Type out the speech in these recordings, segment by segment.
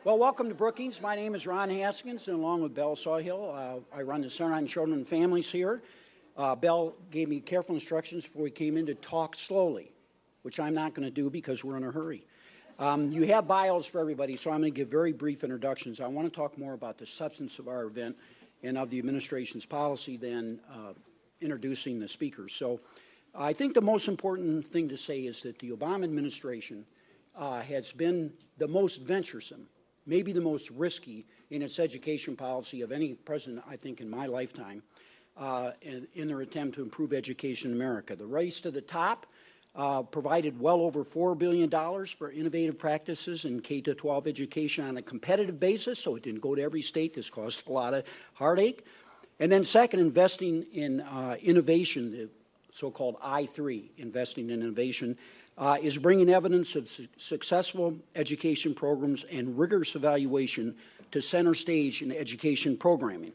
Well, welcome to Brookings. My name is Ron Haskins, and along with Belle Sawhill, I run the Center on Children and Families here. Belle gave me careful instructions before we came in to talk slowly, which I'm not going to do because we're in a hurry. You have bios for everybody, so I'm going to give very brief introductions. I want to talk more about the substance of our event and of the administration's policy than introducing the speakers. So I think the most important thing to say is that the Obama administration has been the most venturesome, maybe the most risky in its education policy of any president, I think, in my lifetime, in their attempt to improve education in America. The race to the top provided well over $4 billion for innovative practices in K-12 education on a competitive basis, so it didn't go to every state. This caused a lot of heartache. And then second, investing in innovation, the so-called I3, investing in innovation, is bringing evidence of successful education programs and rigorous evaluation to center stage in education programming.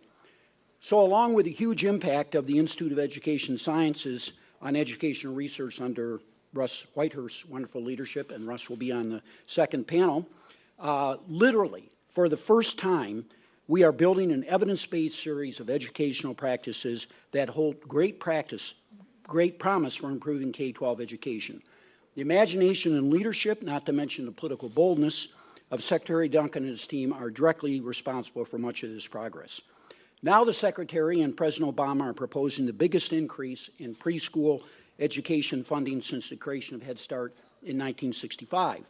So along with the huge impact of the Institute of Education Sciences on educational research under Russ Whitehurst's wonderful leadership, and Russ will be on the second panel, literally, for the first time, we are building an evidence-based series of educational practices that hold great promise for improving K-12 education. The imagination and leadership, not to mention the political boldness of Secretary Duncan and his team, are directly responsible for much of this progress. Now the Secretary and President Obama are proposing the biggest increase in preschool education funding since the creation of Head Start in 1965.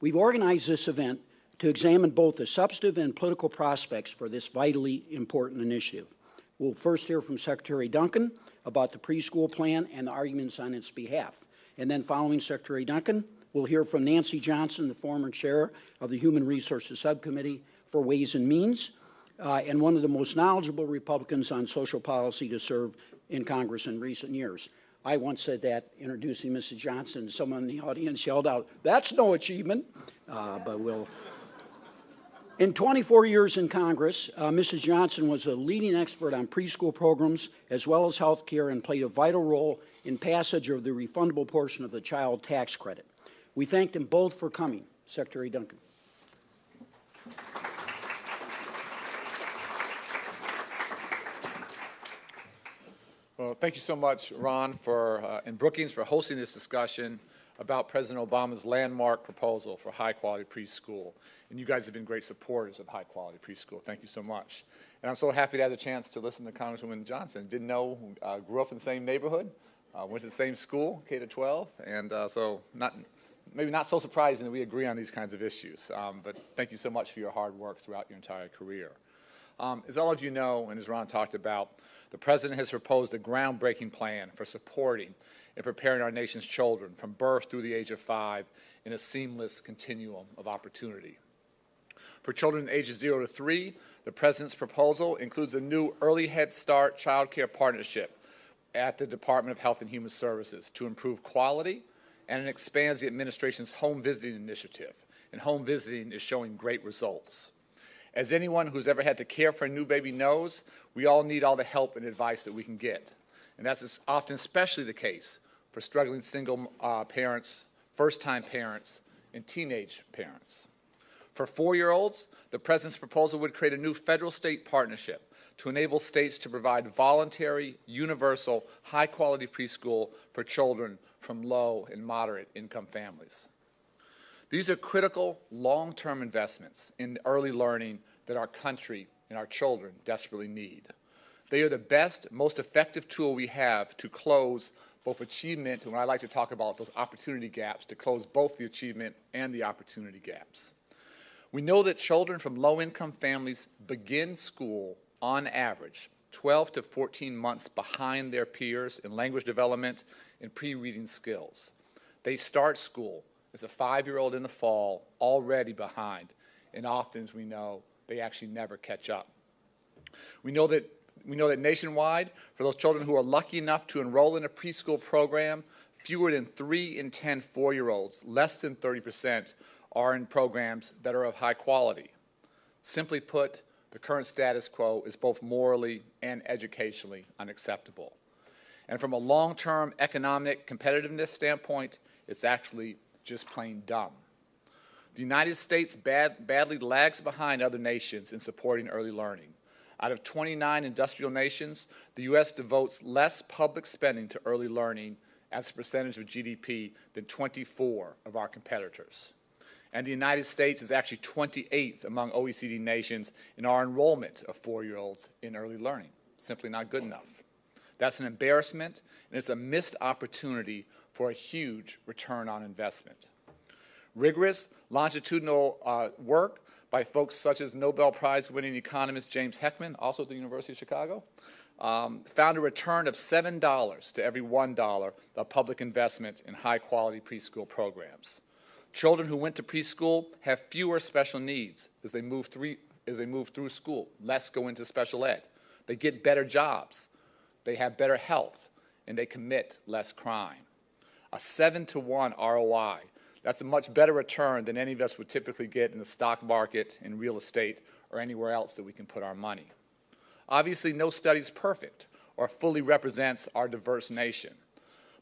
We've organized this event to examine both the substantive and political prospects for this vitally important initiative. We'll first hear from Secretary Duncan about the preschool plan and the arguments on its behalf. And then following Secretary Duncan, we'll hear from Nancy Johnson, the former chair of the Human Resources Subcommittee for Ways and Means, and one of the most knowledgeable Republicans on social policy to serve in Congress in recent years. I once said that introducing Mrs. Johnson, and someone in the audience yelled out, "That's no achievement," but we'll... In 24 years in Congress, Mrs. Johnson was a leading expert on preschool programs as well as health care and played a vital role in passage of the refundable portion of the child tax credit. We thank them both for coming. Secretary Duncan. Well, thank you so much, Ron, and Brookings for hosting this discussion about President Obama's landmark proposal for high-quality preschool. And you guys have been great supporters of high-quality preschool. Thank you so much. And I'm so happy to have the chance to listen to Congresswoman Johnson. Didn't know, grew up in the same neighborhood, went to the same school, K-12, and so maybe not so surprising that we agree on these kinds of issues. But thank you so much for your hard work throughout your entire career. As all of you know, and as Ron talked about, the President has proposed a groundbreaking plan for supporting and preparing our nation's children from birth through the age of 5 in a seamless continuum of opportunity. For children ages 0 to 3, the President's proposal includes a new Early Head Start child care partnership at the Department of Health and Human Services to improve quality, and it expands the administration's home visiting initiative. And home visiting is showing great results. As anyone who's ever had to care for a new baby knows, we all need all the help and advice that we can get. And that's often especially the case for struggling single parents, first-time parents, and teenage parents. For 4-year-olds, the President's proposal would create a new federal-state partnership to enable states to provide voluntary, universal, high-quality preschool for children from low and moderate income families. These are critical long-term investments in early learning that our country and our children desperately need. They are the best, most effective tool we have to close both achievement, and when I like to talk about those opportunity gaps, to close both the achievement and the opportunity gaps. We know that children from low-income families begin school, on average, 12 to 14 months behind their peers in language development and pre-reading skills. They start school as a 5-year-old in the fall, already behind, and often, as we know, they actually never catch up. We know that nationwide, for those children who are lucky enough to enroll in a preschool program, fewer than 3 in 10 4-year-olds, less than 30%, are in programs that are of high quality. Simply put, the current status quo is both morally and educationally unacceptable. And from a long-term economic competitiveness standpoint, it's actually just plain dumb. The United States badly lags behind other nations in supporting early learning. Out of 29 industrial nations, the U.S. devotes less public spending to early learning as a percentage of GDP than 24 of our competitors. And the United States is actually 28th among OECD nations in our enrollment of 4-year-olds in early learning. Simply not good enough. That's an embarrassment, and it's a missed opportunity for a huge return on investment. Rigorous longitudinal work by folks such as Nobel Prize-winning economist James Heckman, also at the University of Chicago, found a return of $7 to every $1 of public investment in high-quality preschool programs. Children who went to preschool have fewer special needs as they move through school. Less go into special ed. They get better jobs. They have better health, and they commit less crime. A 7-to-1 ROI. That's a much better return than any of us would typically get in the stock market, in real estate, or anywhere else that we can put our money. Obviously, no study is perfect or fully represents our diverse nation,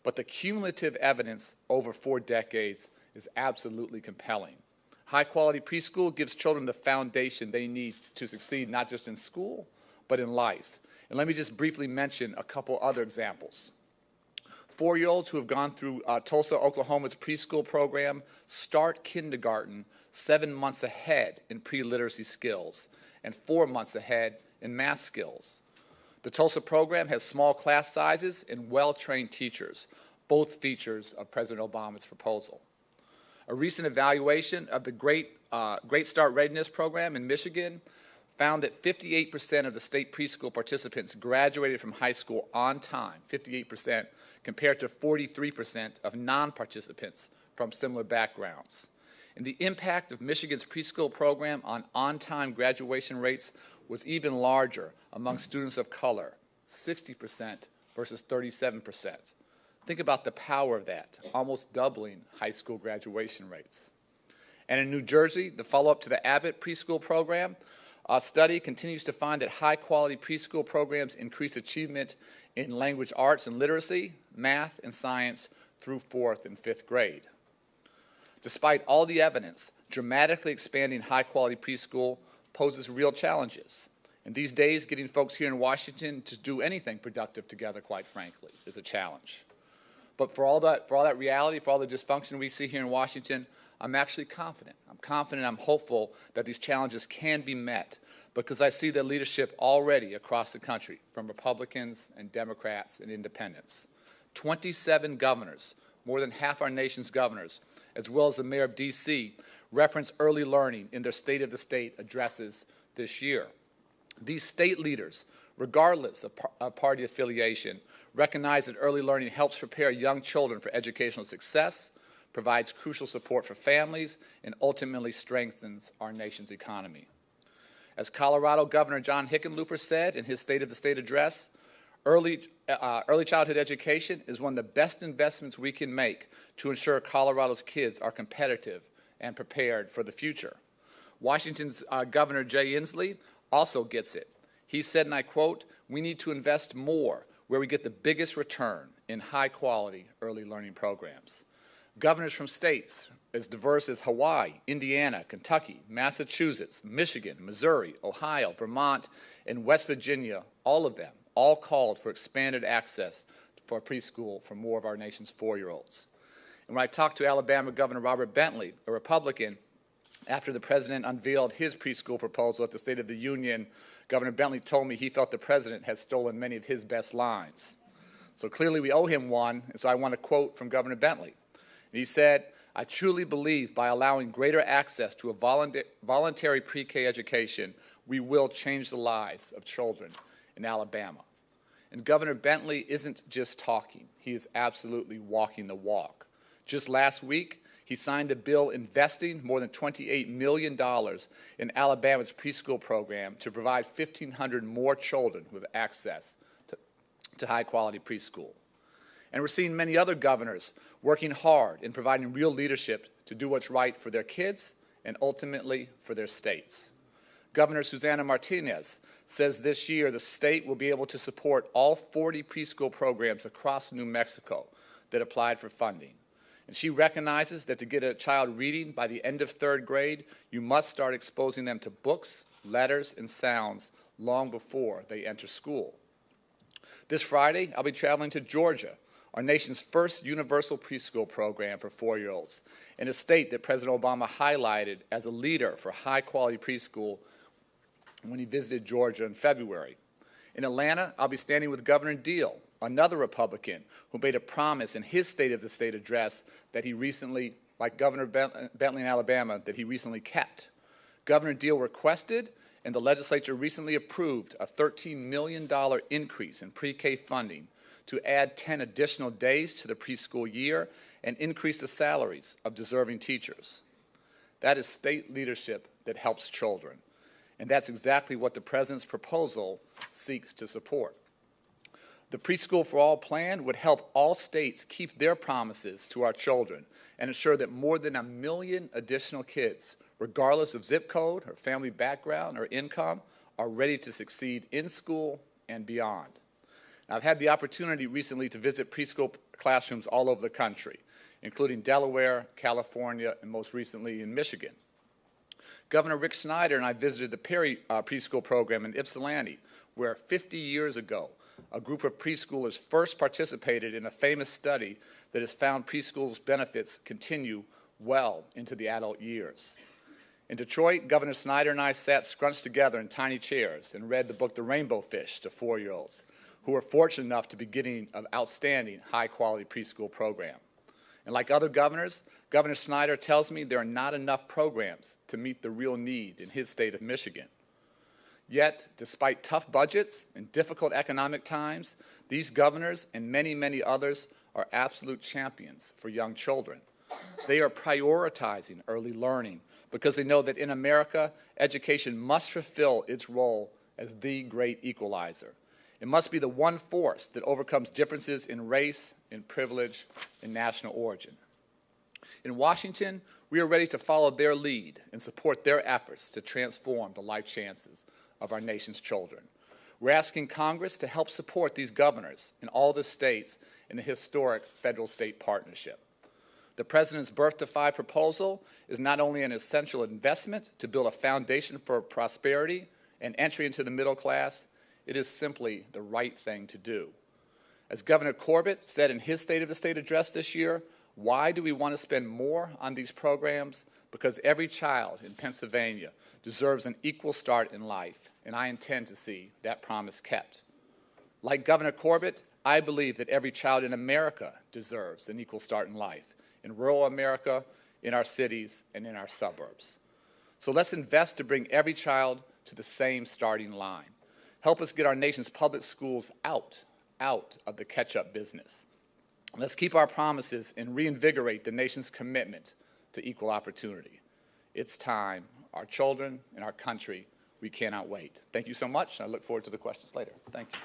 but the cumulative evidence over 4 decades is absolutely compelling. High-quality preschool gives children the foundation they need to succeed, not just in school, but in life. And let me just briefly mention a couple other examples. 4-year-olds who have gone through Tulsa, Oklahoma's preschool program start kindergarten 7 months ahead in pre-literacy skills and 4 months ahead in math skills. The Tulsa program has small class sizes and well-trained teachers, both features of President Obama's proposal. A recent evaluation of the Great Start Readiness Program in Michigan found that 58% of the state preschool participants graduated from high school on time, 58%, compared to 43% of non-participants from similar backgrounds. And the impact of Michigan's preschool program on-time graduation rates was even larger among students of color, 60% versus 37%. Think about the power of that, almost doubling high school graduation rates. And in New Jersey, the follow-up to the Abbott preschool program, a study continues to find that high-quality preschool programs increase achievement in language arts and literacy, math, and science through 4th and 5th grade. Despite all the evidence, dramatically expanding high-quality preschool poses real challenges. And these days, getting folks here in Washington to do anything productive together, quite frankly, is a challenge. But for all that reality, for all the dysfunction we see here in Washington, I'm actually confident. I'm hopeful that these challenges can be met because I see the leadership already across the country, from Republicans and Democrats and independents. 27 governors, more than half our nation's governors, as well as the mayor of D.C., reference early learning in their State of the State addresses this year. These state leaders, regardless of party affiliation, recognize that early learning helps prepare young children for educational success, provides crucial support for families, and ultimately strengthens our nation's economy. As Colorado Governor John Hickenlooper said in his State of the State address, early childhood education is one of the best investments we can make to ensure Colorado's kids are competitive and prepared for the future. Washington's Governor Jay Inslee also gets it. He said, and I quote, "We need to invest more where we get the biggest return in high-quality early learning programs." Governors from states as diverse as Hawaii, Indiana, Kentucky, Massachusetts, Michigan, Missouri, Ohio, Vermont, and West Virginia, all of them, all called for expanded access for preschool for more of our nation's 4-year-olds. And when I talked to Alabama Governor Robert Bentley, a Republican, after the president unveiled his preschool proposal at the State of the Union, Governor Bentley told me he felt the president had stolen many of his best lines. So clearly we owe him one, and so I want to quote from Governor Bentley. He said, "I truly believe by allowing greater access to a voluntary pre-K education, we will change the lives of children in Alabama." And Governor Bentley isn't just talking. He is absolutely walking the walk. Just last week, he signed a bill investing more than $28 million in Alabama's preschool program to provide 1,500 more children with access to high-quality preschool. And we're seeing many other governors working hard in providing real leadership to do what's right for their kids and ultimately for their states. Governor Susana Martinez says this year the state will be able to support all 40 preschool programs across New Mexico that applied for funding. And she recognizes that to get a child reading by the end of third grade, you must start exposing them to books, letters, and sounds long before they enter school. This Friday, I'll be traveling to Georgia, our nation's first universal preschool program for 4-year-olds, in a state that President Obama highlighted as a leader for high-quality preschool when he visited Georgia in February. In Atlanta, I'll be standing with Governor Deal, another Republican who made a promise in his State of the State address that he recently, like Governor Bentley in Alabama, that he recently kept. Governor Deal requested, and the legislature recently approved, a $13 million increase in pre-K funding to add 10 additional days to the preschool year and increase the salaries of deserving teachers. That is state leadership that helps children, and that's exactly what the President's proposal seeks to support. The Preschool for All plan would help all states keep their promises to our children and ensure that more than 1 million additional kids, regardless of zip code or family background or income, are ready to succeed in school and beyond. Now, I've had the opportunity recently to visit preschool classrooms all over the country, including Delaware, California, and most recently in Michigan. Governor Rick Snyder and I visited the Perry preschool program in Ypsilanti, where 50 years ago, a group of preschoolers first participated in a famous study that has found preschool's benefits continue well into the adult years. In Detroit, Governor Snyder and I sat scrunched together in tiny chairs and read the book The Rainbow Fish to 4-year-olds who were fortunate enough to be getting an outstanding, high-quality preschool program. And like other governors, Governor Snyder tells me there are not enough programs to meet the real need in his state of Michigan. Yet, despite tough budgets and difficult economic times, these governors and many, many others are absolute champions for young children. They are prioritizing early learning because they know that in America, education must fulfill its role as the great equalizer. It must be the one force that overcomes differences in race, in privilege, and national origin. In Washington, we are ready to follow their lead and support their efforts to transform the life chances of our nation's children. We're asking Congress to help support these governors in all the states in a historic federal-state partnership. The President's Birth to 5 proposal is not only an essential investment to build a foundation for prosperity and entry into the middle class, it is simply the right thing to do. As Governor Corbett said in his State of the State address this year, why do we want to spend more on these programs? Because every child in Pennsylvania deserves an equal start in life, and I intend to see that promise kept. Like Governor Corbett, I believe that every child in America deserves an equal start in life, in rural America, in our cities, and in our suburbs. So let's invest to bring every child to the same starting line. Help us get our nation's public schools out of the catch-up business. Let's keep our promises and reinvigorate the nation's commitment to equal opportunity. It's time. Our children and our country, we cannot wait. Thank you so much. I look forward to the questions later. Thank you.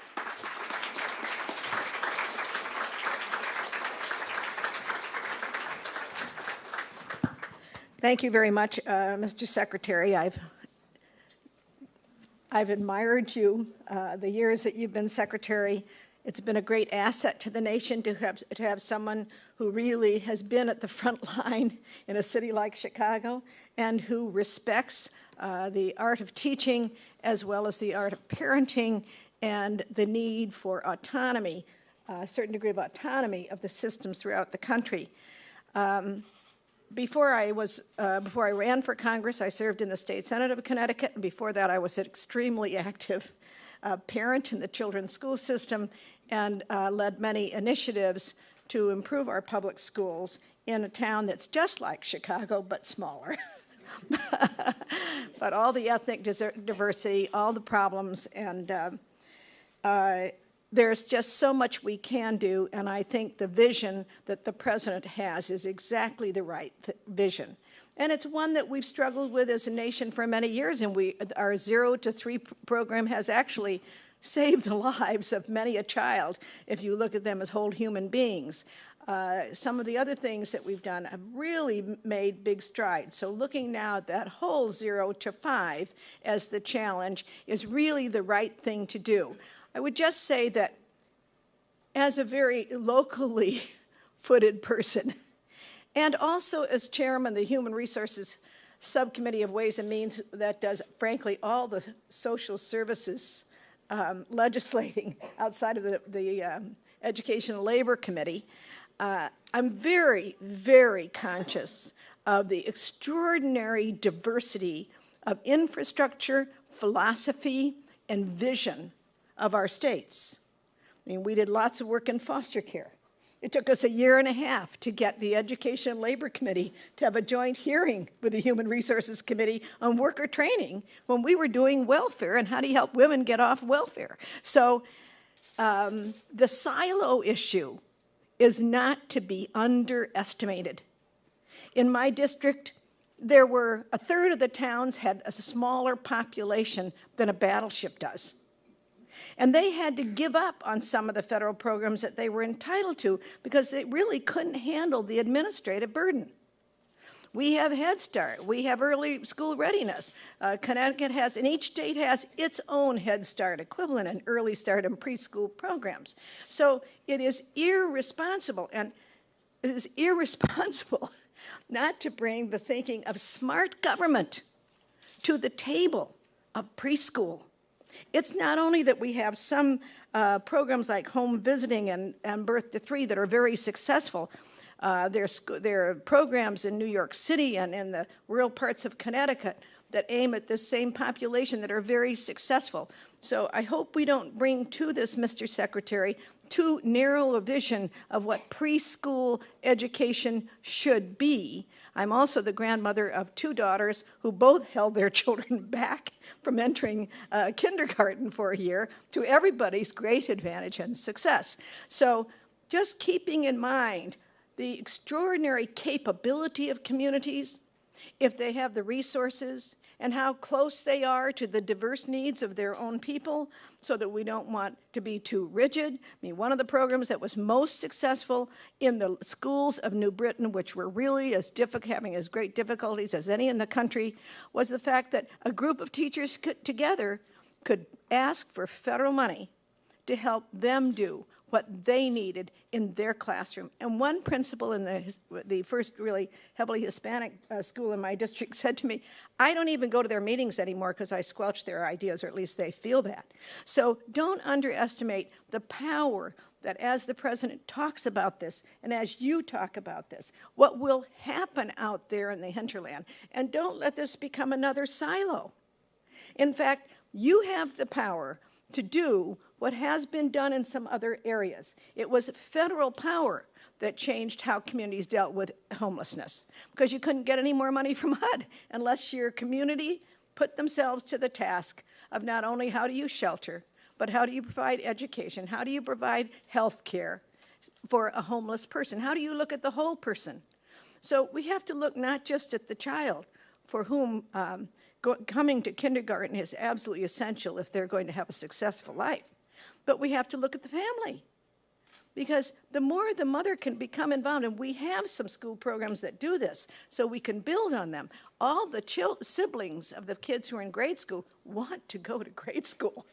Thank you very much, Mr. Secretary. I've admired you the years that you've been Secretary. It's been a great asset to the nation to have someone who really has been at the front line in a city like Chicago and who respects the art of teaching as well as the art of parenting and the need for autonomy, a certain degree of autonomy of the systems throughout the country. Before I ran for Congress, I served in the State Senate of Connecticut, and before that I was an extremely active parent in the children's school system and led many initiatives to improve our public schools in a town that's just like Chicago, but smaller. But all the ethnic diversity, all the problems, and there's just so much we can do, and I think the vision that the President has is exactly the right vision. And it's one that we've struggled with as a nation for many years, and our 0 to 3 program has actually saved the lives of many a child if you look at them as whole human beings. Some of the other things that we've done have really made big strides. So looking now at that whole 0 to 5 as the challenge is really the right thing to do. I would just say that as a very locally footed person, and also as chairman of the Human Resources Subcommittee of Ways and Means that does, frankly, all the social services legislating outside of the Education and Labor Committee. I'm very, very conscious of the extraordinary diversity of infrastructure, philosophy, and vision of our states. I mean, we did lots of work in foster care. It took us 1.5 years to get the Education and Labor Committee to have a joint hearing with the Human Resources Committee on worker training when we were doing welfare and how do you help women get off welfare. So the silo issue is not to be underestimated. In my district, there were 1/3 of the towns had a smaller population than a battleship does. And they had to give up on some of the federal programs that they were entitled to because they really couldn't handle the administrative burden. We have Head Start. We have early school readiness. Connecticut has, and each state has its own Head Start equivalent and early start and preschool programs. So it is irresponsible, and it is irresponsible not to bring the thinking of smart government to the table of preschool. It's not only that we have some programs like home visiting and birth to 3 that are very successful. There are programs in New York City and in the rural parts of Connecticut that aim at this same population that are very successful. So I hope we don't bring to this, Mr. Secretary, too narrow a vision of what preschool education should be. I'm also the grandmother of 2 daughters who both held their children back from entering kindergarten for a year, to everybody's great advantage and success. So just keeping in mind the extraordinary capability of communities, if they have the resources, and how close they are to the diverse needs of their own people, so that we don't want to be too rigid. I mean, one of the programs that was most successful in the schools of New Britain, which were really having as great difficulties as any in the country, was the fact that a group of teachers together could ask for federal money to help them do what they needed in their classroom. And one principal in the first really heavily Hispanic school in my district said to me, I don't even go to their meetings anymore because I squelch their ideas, or at least they feel that. So don't underestimate the power that as the president talks about this, and as you talk about this, what will happen out there in the hinterland. And don't let this become another silo. In fact, you have the power to do what has been done in some other areas. It was federal power that changed how communities dealt with homelessness, because you couldn't get any more money from HUD unless your community put themselves to the task of not only how do you shelter, but how do you provide education, how do you provide health care for a homeless person, how do you look at the whole person. So we have to look not just at the child, for whom coming to kindergarten is absolutely essential if they're going to have a successful life. But we have to look at the family, because the more the mother can become involved, and we have some school programs that do this, so we can build on them. All the siblings of the kids who are in grade school want to go to grade school.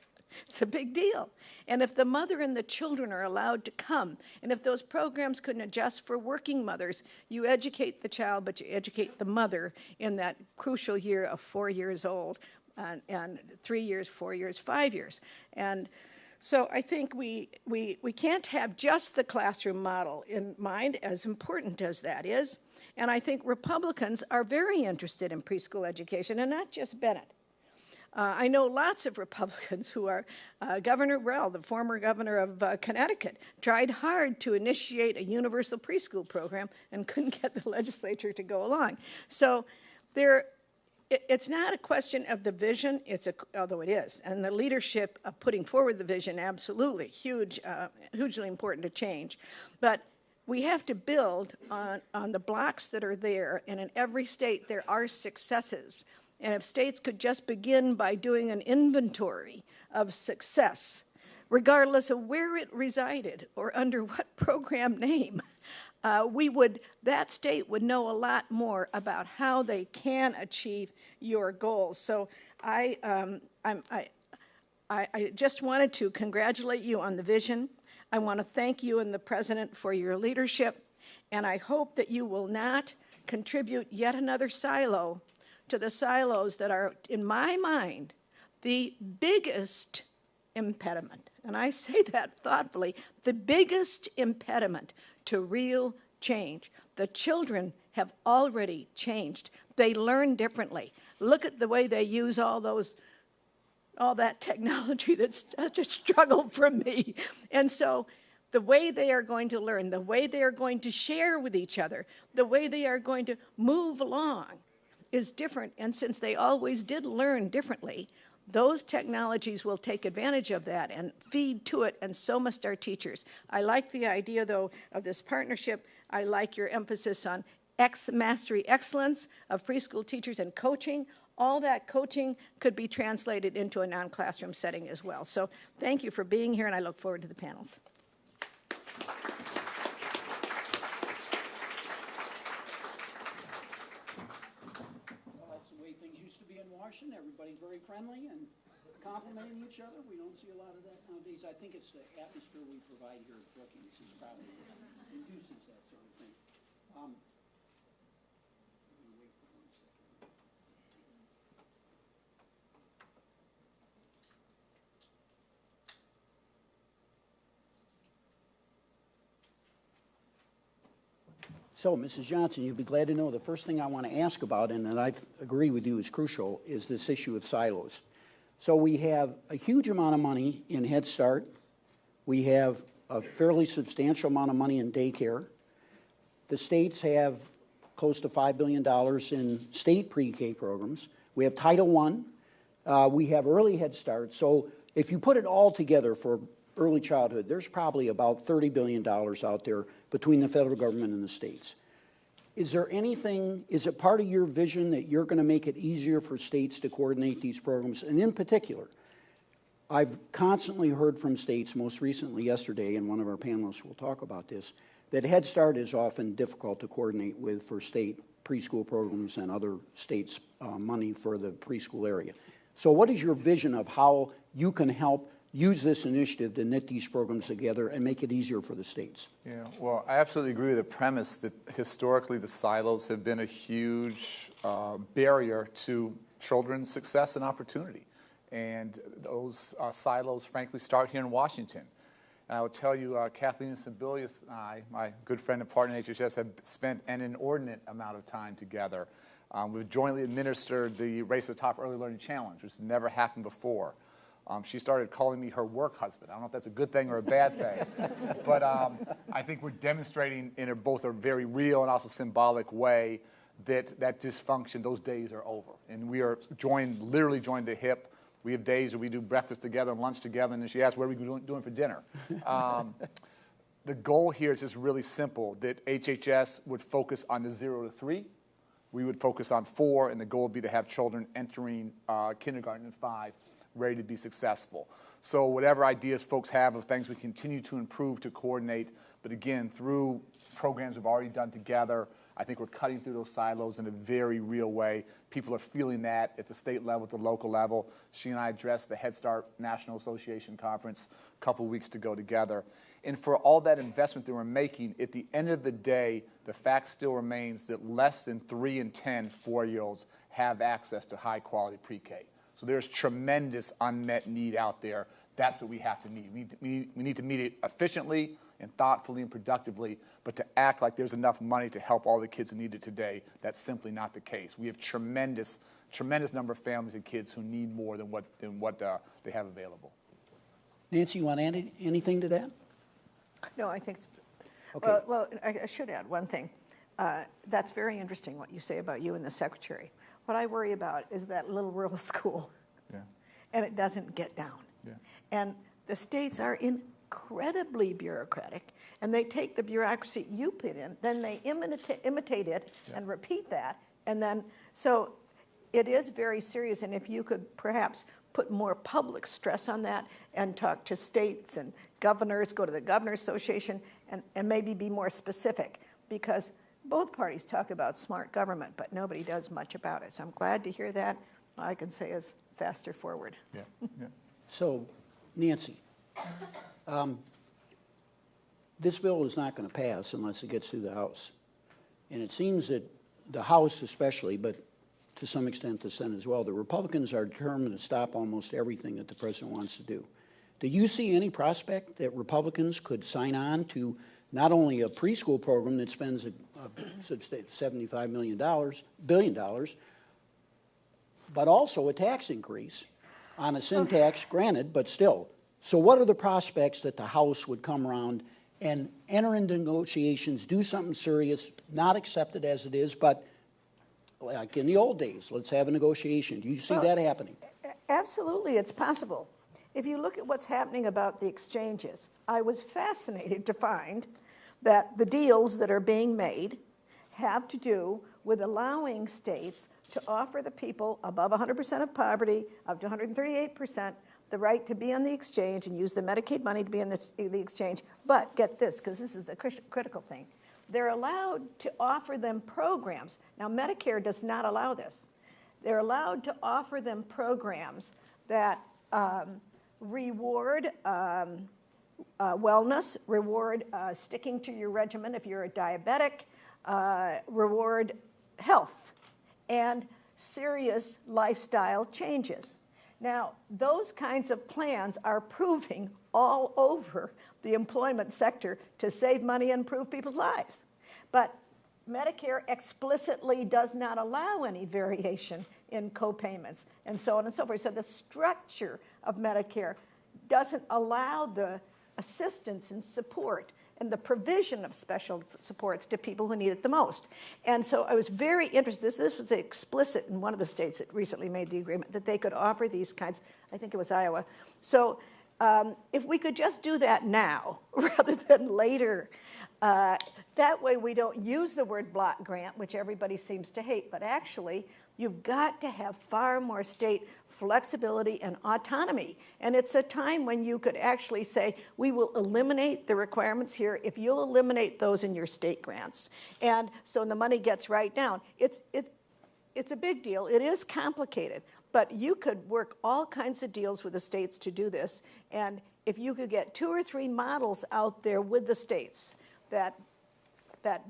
It's a big deal. And if the mother and the children are allowed to come, and if those programs couldn't adjust for working mothers, you educate the child, but you educate the mother in that crucial year of 4 years old, and 3 years, 4 years, 5 years. And so I think we can't have just the classroom model in mind, as important as that is. And I think Republicans are very interested in preschool education, and not just Bennett. I know lots of Republicans who are, Governor Rell, the former governor of Connecticut, tried hard to initiate a universal preschool program and couldn't get the legislature to go along. So it's not a question of the vision, although it is, and the leadership of putting forward the vision, absolutely, hugely important to change. But we have to build on the blocks that are there, and in every state there are successes. And if states could just begin by doing an inventory of success, regardless of where it resided or under what program name, that state would know a lot more about how they can achieve your goals. So I just wanted to congratulate you on the vision. I want to thank you and the president for your leadership. And I hope that you will not contribute yet another silo to the silos that are, in my mind, the biggest impediment, and I say that thoughtfully, the biggest impediment to real change. The children have already changed. They learn differently. Look at the way they use all that technology that's such a struggle for me. And so the way they are going to learn, the way they are going to share with each other, the way they are going to move along is different. And since they always did learn differently, those technologies will take advantage of that and feed to it, and so must our teachers. I like the idea, though, of this partnership. I like your emphasis on mastery excellence of preschool teachers and coaching. All that coaching could be translated into a non-classroom setting as well. So thank you for being here, and I look forward to the panels. Washington, everybody's very friendly and complimenting each other. We don't see a lot of that nowadays. I think it's the atmosphere we provide here at Brookings is probably induces that sort of thing. Let me wait for 1 second. So, Mrs. Johnson, you'll be glad to know the first thing I want to ask about, and that I agree with you is crucial, is this issue of silos. So we have a huge amount of money in Head Start. We have a fairly substantial amount of money in daycare. The states have close to $5 billion in state pre-K programs. We have Title I. We have early Head Start. So if you put it all together for early childhood, there's probably about $30 billion out there between the federal government and the states. Is there anything, is it part of your vision that you're going to make it easier for states to coordinate these programs? And in particular, I've constantly heard from states, most recently yesterday, and one of our panelists will talk about this, that Head Start is often difficult to coordinate with for state preschool programs and other states' money for the preschool area. So what is your vision of how you can help use this initiative to knit these programs together and make it easier for the states? Yeah, well, I absolutely agree with the premise that historically the silos have been a huge barrier to children's success and opportunity. And those silos, frankly, start here in Washington. And I will tell you, Kathleen Sebelius and I, my good friend and partner in HHS, have spent an inordinate amount of time together. We've jointly administered the Race to the Top Early Learning Challenge, which has never happened before. She started calling me her work husband. I don't know if that's a good thing or a bad thing, but I think we're demonstrating in both a very real and also symbolic way that dysfunction, those days are over. And we are literally joined to hip. We have days where we do breakfast together and lunch together, and then she asks, what are we doing for dinner? The goal here is just really simple, that HHS would focus on the 0 to 3. We would focus on 4, and the goal would be to have children entering kindergarten at 5 ready to be successful. So whatever ideas folks have of things we continue to improve to coordinate, but again, through programs we've already done together, I think we're cutting through those silos in a very real way. People are feeling that at the state level, at the local level. She and I addressed the Head Start National Association Conference a couple of weeks to go together. And for all that investment that we're making, at the end of the day, the fact still remains that less than 3 in 10 4-year-olds have access to high-quality pre-K. So there's tremendous unmet need out there. That's what we have to meet. We need to meet it efficiently and thoughtfully and productively, but to act like there's enough money to help all the kids who need it today, that's simply not the case. We have tremendous number of families and kids who need more than what they have available. Nancy, you want to add anything to that? No, I think, Okay. well, I should add one thing. That's very interesting what you say about you and the secretary. What I worry about is that little rural school, Yeah. and it doesn't get down. Yeah. And the states are incredibly bureaucratic, and they take the bureaucracy you put in, then they imitate it and repeat that, and then, so it is very serious, and if you could perhaps put more public stress on that and talk to states and governors, go to the Governor's Association, and maybe be more specific, because both parties talk about smart government, but nobody does much about it. So I'm glad to hear that. All I can say is faster forward. Yeah. Yeah. So, Nancy, this bill is not going to pass unless it gets through the House. And it seems that the House especially, but to some extent the Senate as well, the Republicans are determined to stop almost everything that the president wants to do. Do you see any prospect that Republicans could sign on to not only a preschool program that spends $75 billion, but also a tax increase on a sin tax, granted, but still? So what are the prospects that the House would come around and enter into negotiations, do something serious, not accept it as it is, but like in the old days, let's have a negotiation? Do you see that happening? Absolutely, it's possible. If you look at what's happening about the exchanges, I was fascinated to find that the deals that are being made have to do with allowing states to offer the people above 100% of poverty, up to 138%, the right to be on the exchange and use the Medicaid money to be in the exchange. But get this, because this is the critical thing. They're allowed to offer them programs. Now, Medicare does not allow this. They're allowed to offer them programs that reward wellness, reward sticking to your regimen if you're a diabetic, reward health, and serious lifestyle changes. Now, those kinds of plans are proving all over the employment sector to save money and improve people's lives. But Medicare explicitly does not allow any variation in co-payments and so on and so forth. So the structure of Medicare doesn't allow the assistance and support and the provision of special supports to people who need it the most. And so I was very interested. This was explicit in one of the states that recently made the agreement that they could offer these kinds. I think it was Iowa. So if we could just do that now rather than later, that way we don't use the word block grant, which everybody seems to hate, but actually you've got to have far more state flexibility and autonomy. And it's a time when you could actually say, we will eliminate the requirements here if you'll eliminate those in your state grants. And so the money gets right down. It's a big deal. It is complicated, but you could work all kinds of deals with the states to do this. And if you could get 2 or 3 models out there with the states that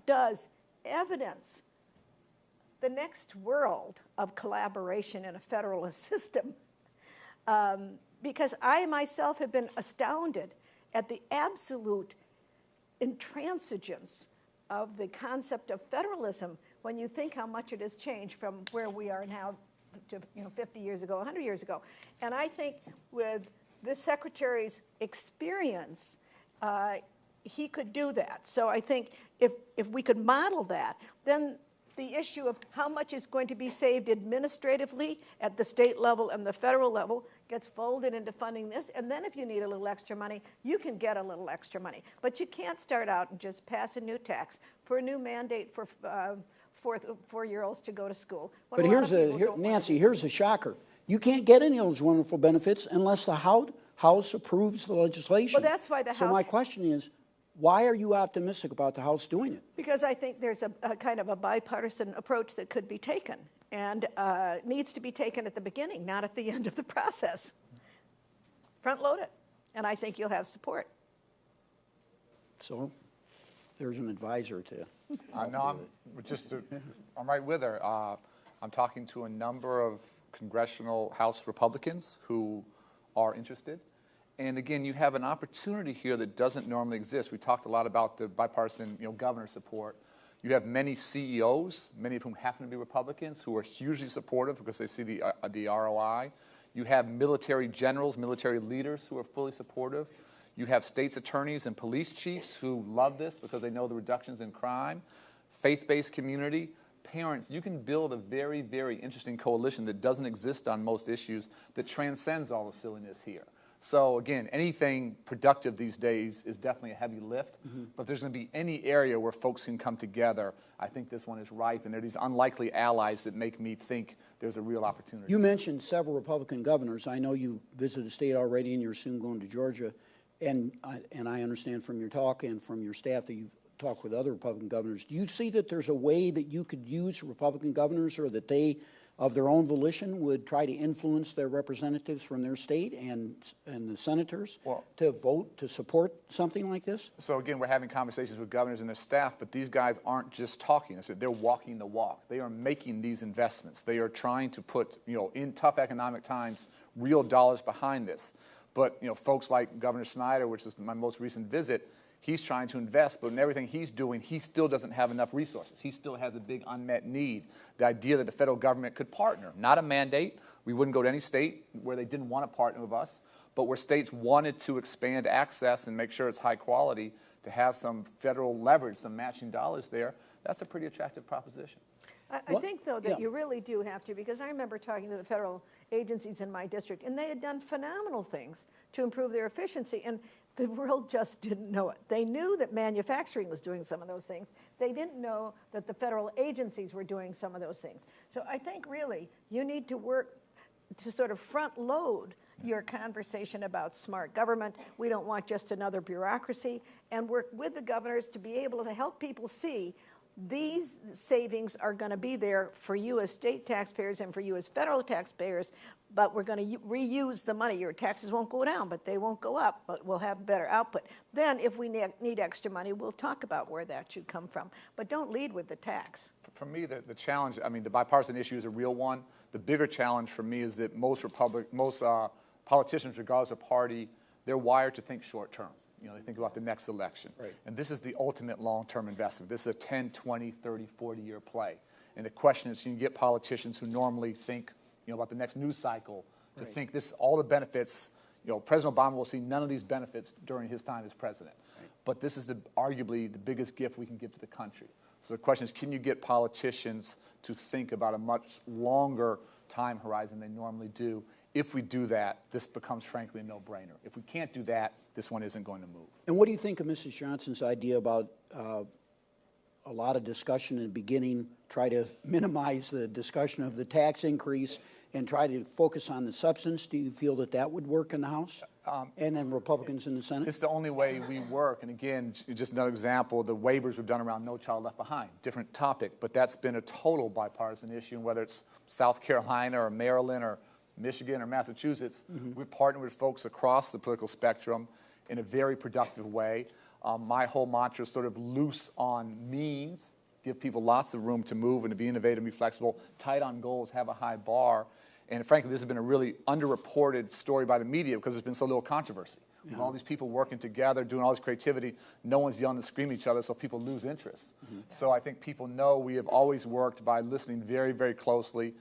does evidence the next world of collaboration in a federalist system, because I myself have been astounded at the absolute intransigence of the concept of federalism when you think how much it has changed from where we are now to 50 years ago, 100 years ago. And I think with this secretary's experience, he could do that. So I think if we could model that, then the issue of how much is going to be saved administratively at the state level and the federal level gets folded into funding this. And then if you need a little extra money, you can get a little extra money. But you can't start out and just pass a new tax for a new mandate for four-year-olds to go to school. But Nancy, here's a shocker. You can't get any of those wonderful benefits unless the House approves the legislation. Well, that's why the House... So my question is, why are you optimistic about the House doing it? Because I think there's a kind of a bipartisan approach that could be taken, and needs to be taken at the beginning, not at the end of the process. Front load it, and I think you'll have support. So there's an advisor to... No, I'm right with her. I'm talking to a number of congressional House Republicans who are interested. And again, you have an opportunity here that doesn't normally exist. We talked a lot about the bipartisan, governor support. You have many CEOs, many of whom happen to be Republicans, who are hugely supportive because they see the ROI. You have military generals, military leaders who are fully supportive. You have states attorneys and police chiefs who love this because they know the reductions in crime. Faith-based community, parents. You can build a very, very interesting coalition that doesn't exist on most issues that transcends all the silliness here. So again, anything productive these days is definitely a heavy lift, but if there's going to be any area where folks can come together, I think this one is ripe, and there are these unlikely allies that make me think there's a real opportunity. You mentioned several Republican governors. I know you visited the state already, and you're soon going to Georgia, and I understand from your talk and from your staff that you've talked with other Republican governors. Do you see that there's a way that you could use Republican governors, or that they of their own volition, would try to influence their representatives from their state and the senators to vote to support something like this? So again, we're having conversations with governors and their staff, but these guys aren't just talking. I said they're walking the walk. They are making these investments. They are trying to put, in tough economic times, real dollars behind this. But, folks like Governor Snyder, which is my most recent visit, he's trying to invest, but in everything he's doing, he still doesn't have enough resources. He still has a big unmet need. The idea that the federal government could partner, not a mandate. We wouldn't go to any state where they didn't want to partner with us, but where states wanted to expand access and make sure it's high quality, to have some federal leverage, some matching dollars there, that's a pretty attractive proposition. I think, though, that you really do have to, because I remember talking to the federal agencies in my district, and they had done phenomenal things to improve their efficiency, and the world just didn't know it. They knew that manufacturing was doing some of those things. They didn't know that the federal agencies were doing some of those things. So I think, really, you need to work to sort of front load your conversation about smart government. We don't want just another bureaucracy, and work with the governors to be able to help people see these savings are going to be there for you as state taxpayers and for you as federal taxpayers, but we're going to reuse the money. Your taxes won't go down, but they won't go up, but we'll have better output. Then if we need extra money, we'll talk about where that should come from. But don't lead with the tax. For me, the challenge, the bipartisan issue is a real one. The bigger challenge for me is that most politicians, regardless of party, they're wired to think short term. They think about the next election. Right. And this is the ultimate long-term investment. This is a 10, 20, 30, 40-year play. And the question is, you can get politicians who normally think, about the next news cycle to think all the benefits, President Obama will see none of these benefits during his time as president. Right. But this is arguably the biggest gift we can give to the country. So the question is, can you get politicians to think about a much longer time horizon than they normally do? If we do that, this becomes, frankly, a no-brainer. If we can't do that, this one isn't going to move. And what do you think of Mrs. Johnson's idea about a lot of discussion in the beginning, try to minimize the discussion of the tax increase and try to focus on the substance? Do you feel that would work in the House and then Republicans in the Senate? It's the only way we work. And again, just another example, the waivers we've done around No Child Left Behind, different topic, but that's been a total bipartisan issue. And whether it's South Carolina or Maryland or Michigan or Massachusetts, we've partnered with folks across the political spectrum in a very productive way. My whole mantra is sort of loose on means, give people lots of room to move and to be innovative and be flexible, tight on goals, have a high bar. And frankly, this has been a really underreported story by the media because there's been so little controversy. Yeah. With all these people working together, doing all this creativity, no one's yelling and screaming at each other, so people lose interest. So I think people know we have always worked by listening very, very closely,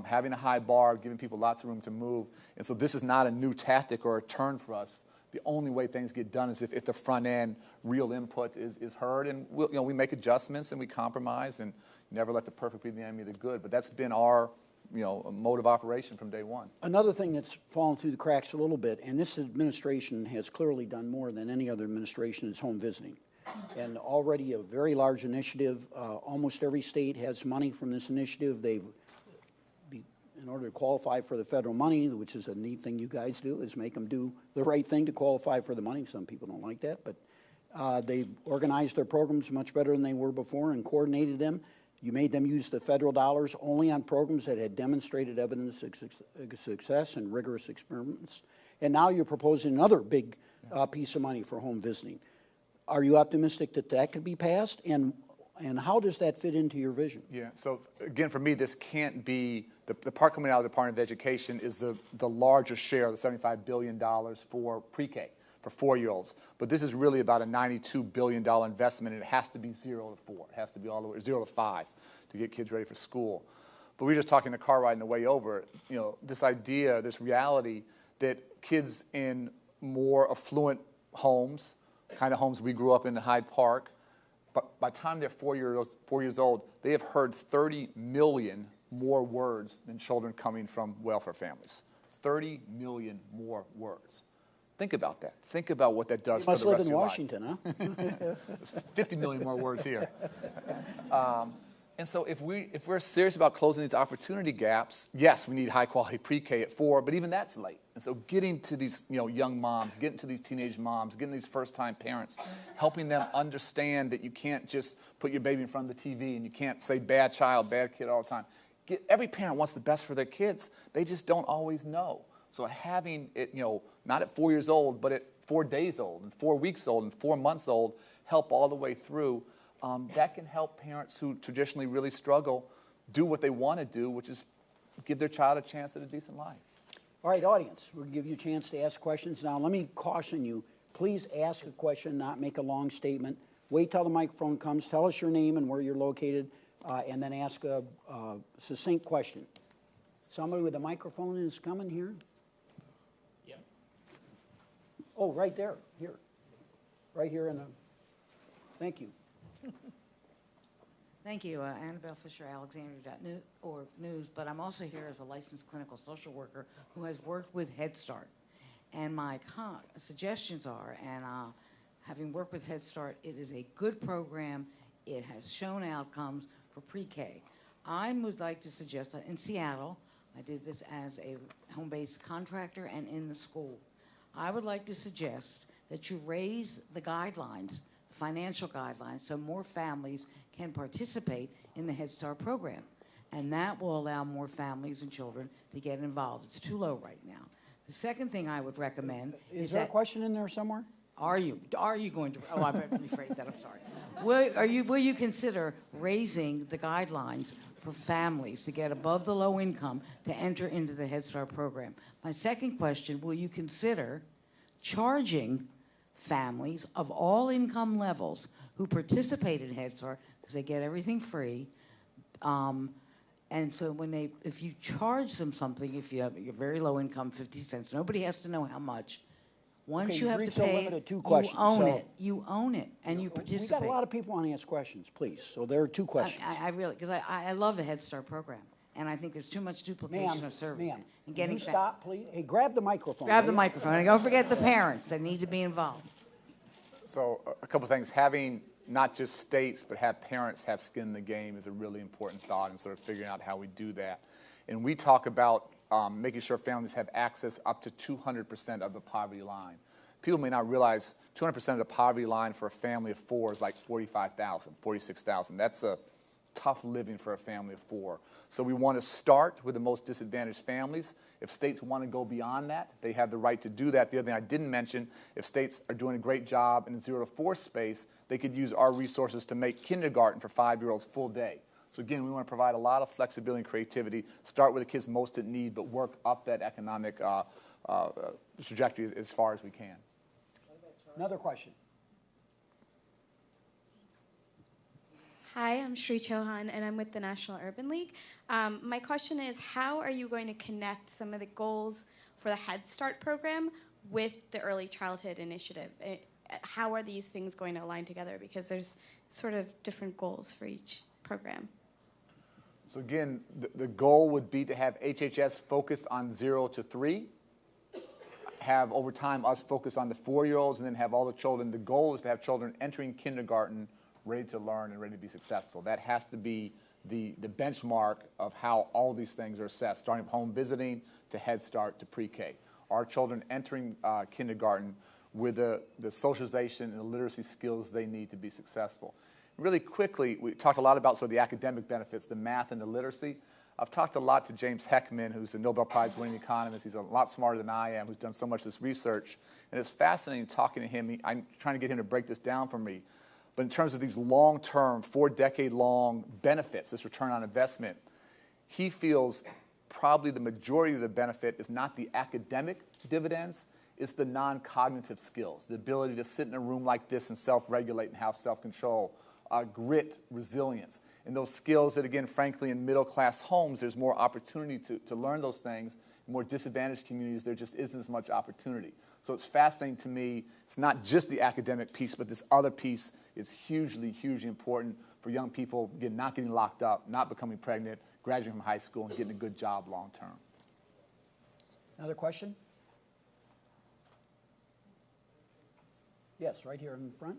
having a high bar, giving people lots of room to move. And so this is not a new tactic or a turn for us. The only way things get done is if at the front end, real input is heard, and we make adjustments and we compromise, and never let the perfect be the enemy of the good. But that's been our mode of operation from day one. Another thing that's fallen through the cracks a little bit, and this administration has clearly done more than any other administration, is home visiting. And already a very large initiative. Almost every state has money from this initiative. In order to qualify for the federal money, which is a neat thing you guys do, is make them do the right thing to qualify for the money. Some people don't like that, but they organized their programs much better than they were before and coordinated them. You made them use the federal dollars only on programs that had demonstrated evidence of success and rigorous experiments. And now you're proposing another big piece of money for home visiting. Are you optimistic that could be passed? And how does that fit into your vision? Yeah, so again, for me, this can't be, the part coming out of the Department of Education is the largest share of the $75 billion for pre-K, for 4-year-olds. But this is really about a $92 billion investment, and it has to be 0 to 4. It has to be all the way 0 to 5 to get kids ready for school. But we were just talking in the car ride on the way over, this idea, this reality that kids in more affluent homes, kind of homes we grew up in Hyde Park, but by the time they're 4 years old, they have heard 30 million more words than children coming from welfare families. 30 million more words. Think about that. Think about what that does for the rest of your life. You must live in Washington, huh? It's 50 million more words here. And so if we're serious about closing these opportunity gaps, yes, we need high-quality pre-K at 4, but even that's late. And so getting to these young moms, getting to these teenage moms, getting these first-time parents, helping them understand that you can't just put your baby in front of the TV and you can't say bad child, bad kid all the time. every parent wants the best for their kids. They just don't always know. So having it, not at 4 years old, but at 4 days old and 4 weeks old and 4 months old, help all the way through, that can help parents who traditionally really struggle do what they want to do, which is give their child a chance at a decent life. All right, audience, we'll give you a chance to ask questions. Now, let me caution you, please ask a question, not make a long statement. Wait till the microphone comes, tell us your name and where you're located, and then ask a succinct question. Somebody with a microphone is coming here? Yeah. Oh, right there, here. Right here in the, thank you. Thank you, Annabelle Fisher, Alexandria.news, but I'm also here as a licensed clinical social worker who has worked with Head Start. And my suggestions are, and having worked with Head Start, it is a good program. It has shown outcomes for pre-K. I would like to suggest that in Seattle, I did this as a home-based contractor and in the school. I would like to suggest that you raise the guidelines, financial guidelines, so more families can participate in the Head Start program. And that will allow more families and children to get involved. It's too low right now. The second thing I would recommend Is there a question in there somewhere? Are you going to, I better rephrase that, I'm sorry. Will you consider raising the guidelines for families to get above the low income to enter into the Head Start program? My second question, will you consider charging families of all income levels who participate in Head Start, because they get everything free, and so if you charge them something, if you have your very low income, 50 cents, nobody has to know how much. Once Okay, you have to you've reached a pay limit of 2 you questions, own so- it. You own it, and you participate. We got a lot of people want to ask questions, please. So there are 2 questions. I really, because I love the Head Start program, and I think there's too much duplication of service. Ma'am, and can getting you stop, please? Hey, grab the microphone. Grab the will you? microphone, and don't forget the parents that need to be involved. So a couple of things. Having not just states, but have parents have skin in the game is a really important thought, and sort of figuring out how we do that. And we talk about making sure families have access up to 200% of the poverty line. People may not realize 200% of the poverty line for a family of 4 is like $45,000, $46,000. That's a tough living for a family of 4. So we want to start with the most disadvantaged families. If states want to go beyond that, they have the right to do that. The other thing I didn't mention, if states are doing a great job in the 0 to 4 space, they could use our resources to make kindergarten for 5-year-olds full day. So again, we want to provide a lot of flexibility and creativity, start with the kids most in need, but work up that economic trajectory as far as we can. Another question. Hi, I'm Shri Chauhan, and I'm with the National Urban League. My question is, how are you going to connect some of the goals for the Head Start program with the Early Childhood Initiative? How are these things going to align together? Because there's sort of different goals for each program. So again, the goal would be to have HHS focus on 0 to 3, have over time us focus on the 4-year-olds, and then have all the children. The goal is to have children entering kindergarten ready to learn and ready to be successful. That has to be the benchmark of how all these things are assessed, starting from home visiting to Head Start to pre-K. Our children entering kindergarten with the socialization and the literacy skills they need to be successful. Really quickly, we talked a lot about sort of the academic benefits, the math and the literacy. I've talked a lot to James Heckman, who's a Nobel Prize winning economist. He's a lot smarter than I am, who's done so much of this research. And it's fascinating talking to him. I'm trying to get him to break this down for me. But in terms of these long-term, 4-decade-long benefits, this return on investment, he feels probably the majority of the benefit is not the academic dividends, it's the non-cognitive skills, the ability to sit in a room like this and self-regulate and have self-control, grit, resilience. And those skills that, again, frankly, in middle-class homes, there's more opportunity to learn those things. In more disadvantaged communities, there just isn't as much opportunity. So it's fascinating to me. It's not just the academic piece, but this other piece is hugely, hugely important for young people, again, not getting locked up, not becoming pregnant, graduating from high school, and getting a good job long term. Another question? Yes, right here in front.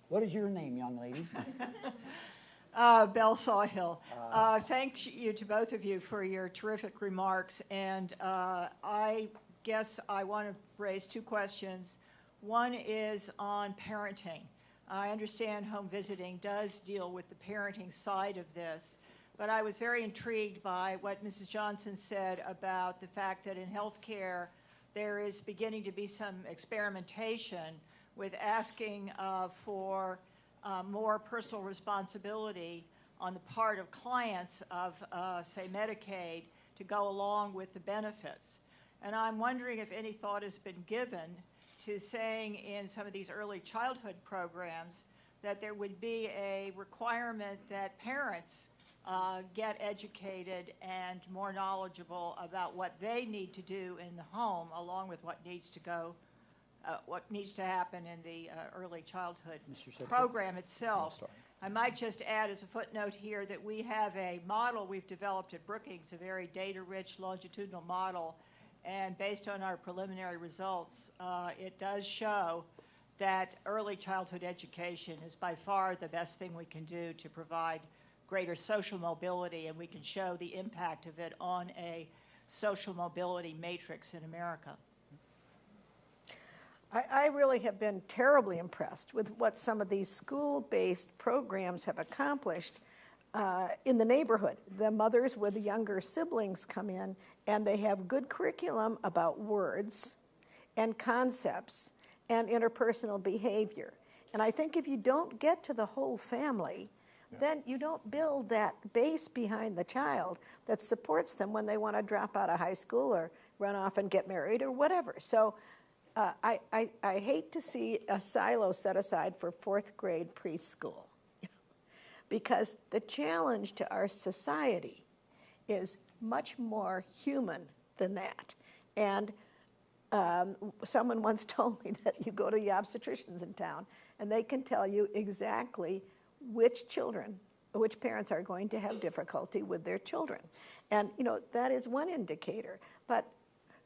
What is your name, young lady? Belle Sawhill. Thank you to both of you for your terrific remarks. And I guess I want to raise 2 questions. One is on parenting. I understand home visiting does deal with the parenting side of this, but I was very intrigued by what Mrs. Johnson said about the fact that in healthcare, there is beginning to be some experimentation with asking for more personal responsibility on the part of clients of, say, Medicaid to go along with the benefits. And I'm wondering if any thought has been given to saying in some of these early childhood programs that there would be a requirement that parents get educated and more knowledgeable about what they need to do in the home, along with what needs to happen in the early childhood program itself. I might just add as a footnote here that we have a model we've developed at Brookings, a very data-rich longitudinal model, and based on our preliminary results, it does show that early childhood education is by far the best thing we can do to provide greater social mobility, and we can show the impact of it on a social mobility matrix in America. I really have been terribly impressed with what some of these school-based programs have accomplished in the neighborhood. The mothers with the younger siblings come in, and they have good curriculum about words and concepts and interpersonal behavior. And I think if you don't get to the whole family, then you don't build that base behind the child that supports them when they want to drop out of high school or run off and get married or whatever. So I hate to see a silo set aside for fourth grade preschool because the challenge to our society is much more human than that. And someone once told me that you go to the obstetricians in town and they can tell you exactly which parents are going to have difficulty with their children. And, that is one indicator. But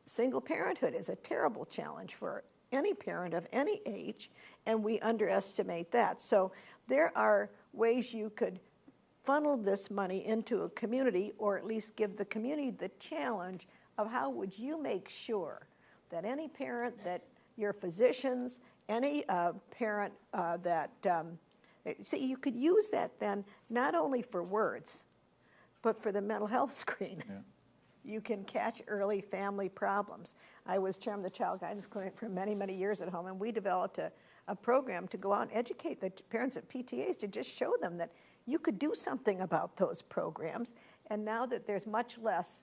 single parenthood is a terrible challenge for any parent of any age, and we underestimate that. So there are ways you could funnel this money into a community, or at least give the community the challenge of how would you make sure that any parent, that your physicians, any parent see, you could use that then not only for words, but for the mental health screen. Yeah. You can catch early family problems. I was chairman of the Child Guidance Clinic for many, many years at home, and we developed a program to go out and educate the parents at PTAs to just show them that you could do something about those programs. And now that there's much less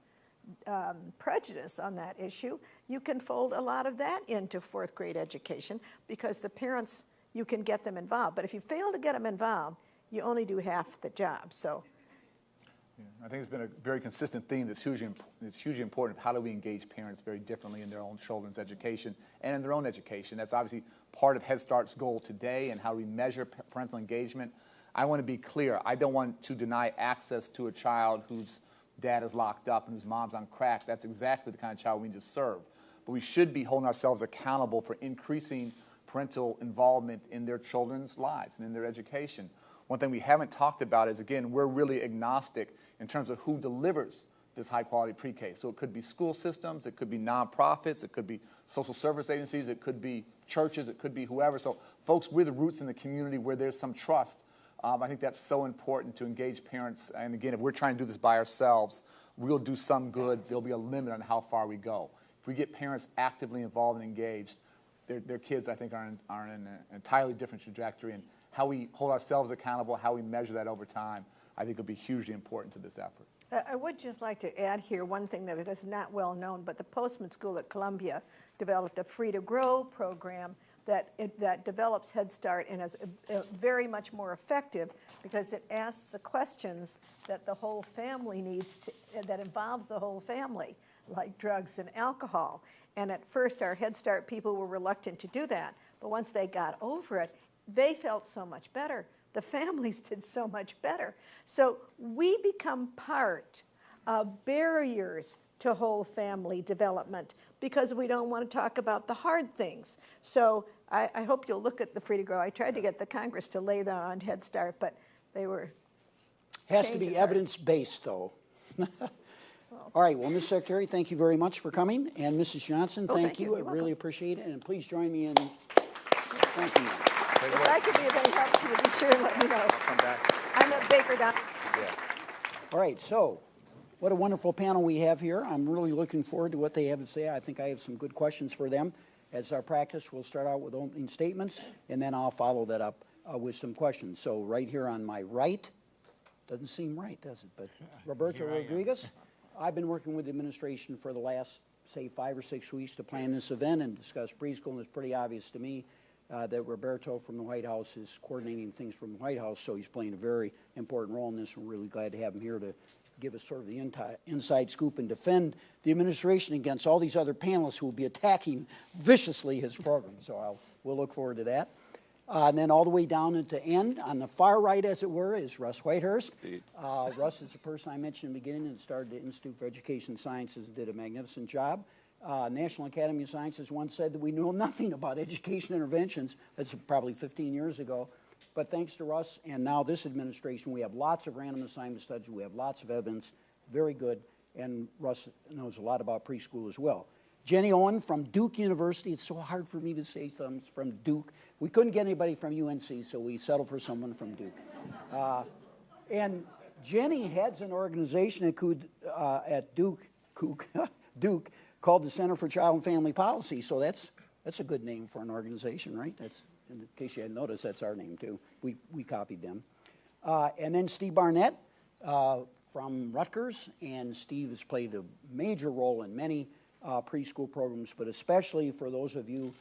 prejudice on that issue, you can fold a lot of that into fourth grade education because the parents, you can get them involved. But if you fail to get them involved, you only do half the job. So, I think it's been a very consistent theme that's hugely important of how do we engage parents very differently in their own children's education and in their own education. That's obviously part of Head Start's goal today and how we measure parental engagement. I want to be clear. I don't want to deny access to a child whose dad is locked up and whose mom's on crack. That's exactly the kind of child we need to serve. But we should be holding ourselves accountable for increasing parental involvement in their children's lives and in their education. One thing we haven't talked about is, again, we're really agnostic in terms of who delivers this high-quality pre-K. So it could be school systems, it could be nonprofits, it could be social service agencies, it could be churches, it could be whoever. So folks, we're the roots in the community where there's some trust. I think that's so important to engage parents. And again, if we're trying to do this by ourselves, we'll do some good. There'll be a limit on how far we go. If we get parents actively involved and engaged, their kids, I think, are in an entirely different trajectory. And how we hold ourselves accountable, how we measure that over time, I think will be hugely important to this effort. I would just like to add here one thing that is not well known, but the Postman School at Columbia developed a Free to Grow program that develops Head Start and is very much more effective because it asks the questions that the whole family needs to, that involves the whole family, like drugs and alcohol. And at first, our Head Start people were reluctant to do that, but once they got over it, they felt so much better. The families did so much better. So we become part of barriers to whole family development because we don't want to talk about the hard things. So I hope you'll look at the Free to Grow. I tried to get the Congress to lay that on Head Start, but they were... Has to be evidence-based, though. All right, well, Ms. Secretary, thank you very much for coming. And Mrs. Johnson, thank you. I really appreciate it. And please join me in thanking you. If I could be of any help to you, be sure and let me know. I'll come back. I'm at Baker Down. Yeah. All right, so what a wonderful panel we have here. I'm really looking forward to what they have to say. I think I have some good questions for them. As our practice, we'll start out with opening statements, and then I'll follow that up with some questions. So right here on my right, doesn't seem right, does it? But Roberto Rodriguez, I've been working with the administration for the last, say, 5 or 6 weeks to plan this event and discuss preschool, and it's pretty obvious to me that Roberto from the White House is coordinating things from the White House, so he's playing a very important role in this. We're really glad to have him here to give us sort of the inside scoop and defend the administration against all these other panelists who will be attacking viciously his program. So we'll look forward to that. And then all the way down at the end, on the far right, as it were, is Russ Whitehurst. Russ is the person I mentioned in the beginning that started the Institute for Education Sciences and did a magnificent job. National Academy of Sciences once said that we know nothing about education interventions. That's probably 15 years ago. But thanks to Russ and now this administration, we have lots of random assignment studies. We have lots of evidence. Very good. And Russ knows a lot about preschool as well. Jenny Owen from Duke University. It's so hard for me to say something from Duke. We couldn't get anybody from UNC, so we settled for someone from Duke. And Jenny heads an organization at Duke called the Center for Child and Family Policy. So that's a good name for an organization, right? That's, in case you hadn't noticed, that's our name too. We copied them. And then Steve Barnett from Rutgers, and Steve has played a major role in many preschool programs, but especially for those of you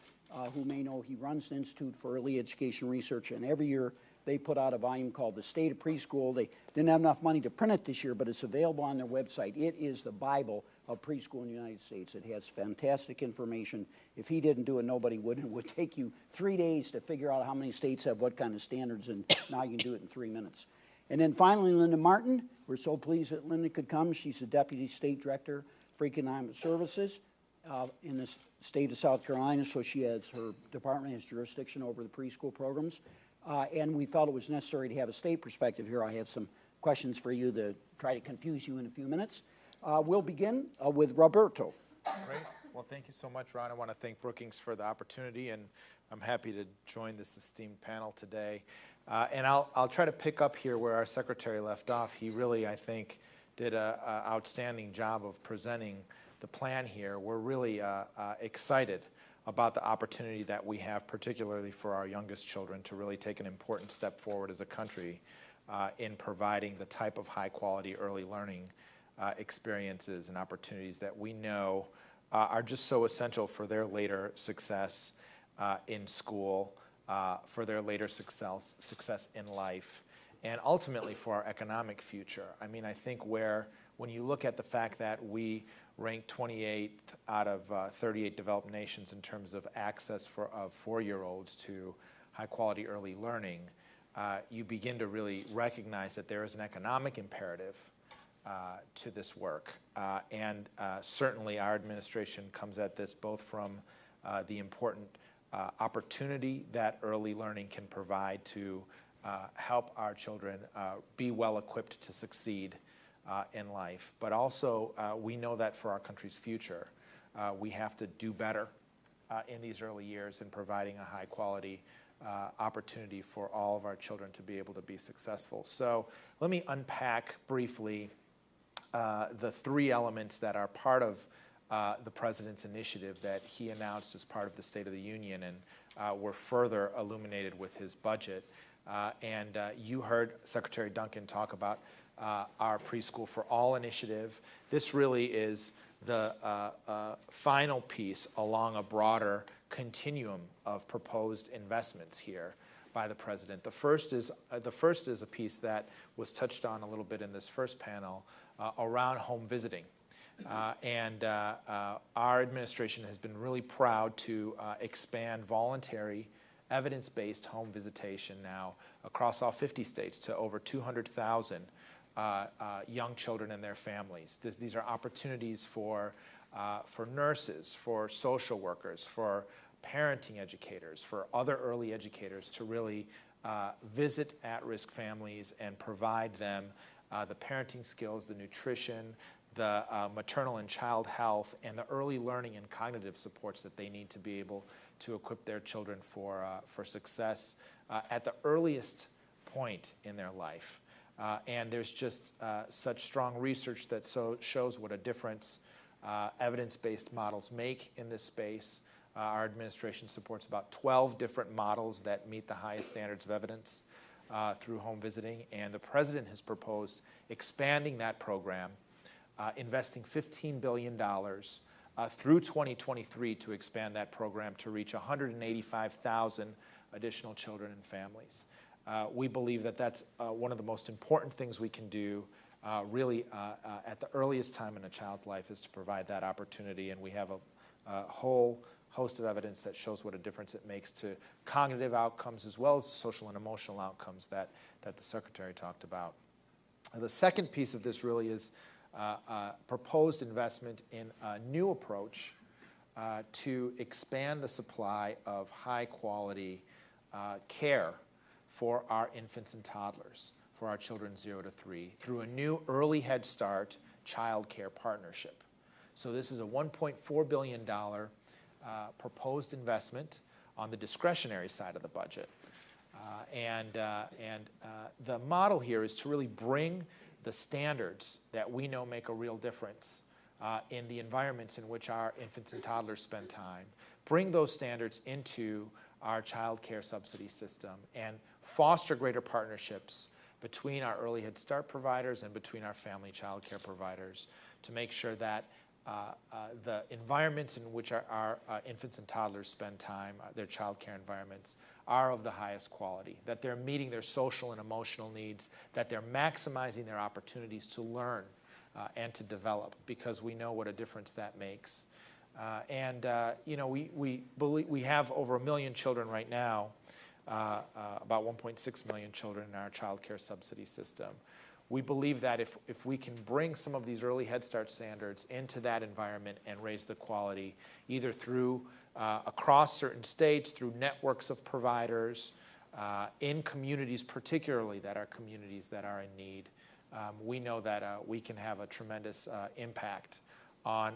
who may know, he runs the Institute for Early Education Research, and every year they put out a volume called The State of Preschool. They didn't have enough money to print it this year, but it's available on their website. It is the Bible of preschool in the United States. It has fantastic information. If he didn't do it, nobody would. It would take you 3 days to figure out how many states have what kind of standards, and now you can do it in 3 minutes. And then finally, Linda Martin. We're so pleased that Linda could come. She's the Deputy State Director for Economic Services in the state of South Carolina, so her department has jurisdiction over the preschool programs. And we felt it was necessary to have a state perspective here. I have some questions for you to try to confuse you in a few minutes. We'll begin with Roberto. Great. Well, thank you so much, Ron. I want to thank Brookings for the opportunity, and I'm happy to join this esteemed panel today. And I'll try to pick up here where our secretary left off. He really, I think, did an outstanding job of presenting the plan here. We're really excited about the opportunity that we have, particularly for our youngest children, to really take an important step forward as a country in providing the type of high-quality early learning experiences and opportunities that we know are just so essential for their later success in school, for their later success in life, and ultimately for our economic future. I mean, I think when you look at the fact that we rank 28th out of 38 developed nations in terms of access of 4-year-olds to high-quality early learning, you begin to really recognize that there is an economic imperative to this work. And certainly our administration comes at this both from the important opportunity that early learning can provide to help our children be well equipped to succeed in life. But also, we know that for our country's future, we have to do better in these early years in providing a high quality opportunity for all of our children to be able to be successful. So let me unpack briefly the 3 elements that are part of the President's initiative that he announced as part of the State of the Union and were further illuminated with his budget. And you heard Secretary Duncan talk about our Preschool for All initiative. This really is the final piece along a broader continuum of proposed investments here by the President. The first is a piece that was touched on a little bit in this first panel around home visiting. And our administration has been really proud to expand voluntary evidence-based home visitation now across all 50 states to over 200,000 young children and their families. These are opportunities for nurses, for social workers, for parenting educators, for other early educators to really visit at-risk families and provide them the parenting skills, the nutrition, the maternal and child health, and the early learning and cognitive supports that they need to be able to equip their children for success at the earliest point in their life. And there's just such strong research that shows what a difference evidence-based models make in this space. Our administration supports about 12 different models that meet the highest standards of evidence through home visiting, and the president has proposed expanding that program, investing $15 billion through 2023 to expand that program to reach 185,000 additional children and families. We believe that that's one of the most important things we can do really at the earliest time in a child's life, is to provide that opportunity, and we have a whole host of evidence that shows what a difference it makes to cognitive outcomes as well as social and emotional outcomes that the Secretary talked about. The second piece of this really is proposed investment in a new approach to expand the supply of high-quality care for our infants and toddlers, for our children 0 to 3, through a new Early Head Start child care partnership. So this is a $1.4 billion proposed investment on the discretionary side of the budget. The model here is to really bring the standards that we know make a real difference in the environments in which our infants and toddlers spend time, bring those standards into our child care subsidy system, and foster greater partnerships between our Early Head Start providers and between our family child care providers to make sure that the environments in which our infants and toddlers spend time, their child care environments, are of the highest quality, that they're meeting their social and emotional needs, that they're maximizing their opportunities to learn and to develop, because we know what a difference that makes. You know, we believe we have over 1 million children right now, about 1.6 million children in our child care subsidy system. We believe that if we can bring some of these Early Head Start standards into that environment and raise the quality, either through across certain states, through networks of providers, in communities particularly that are communities that are in need, we know that we can have a tremendous impact on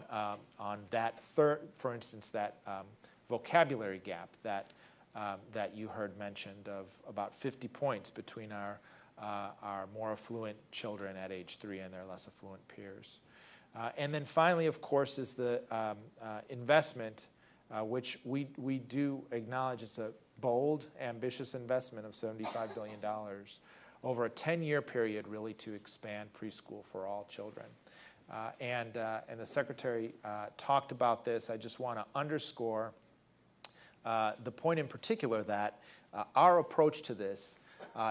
that for instance, that vocabulary gap that you heard mentioned of about 50 points between our more affluent children at age 3 and their less affluent peers. And then finally, of course, is the investment, which we do acknowledge it's a bold, ambitious investment of $75 billion over a 10-year period, really, to expand preschool for all children. And the Secretary talked about this. I just want to underscore the point in particular that our approach to this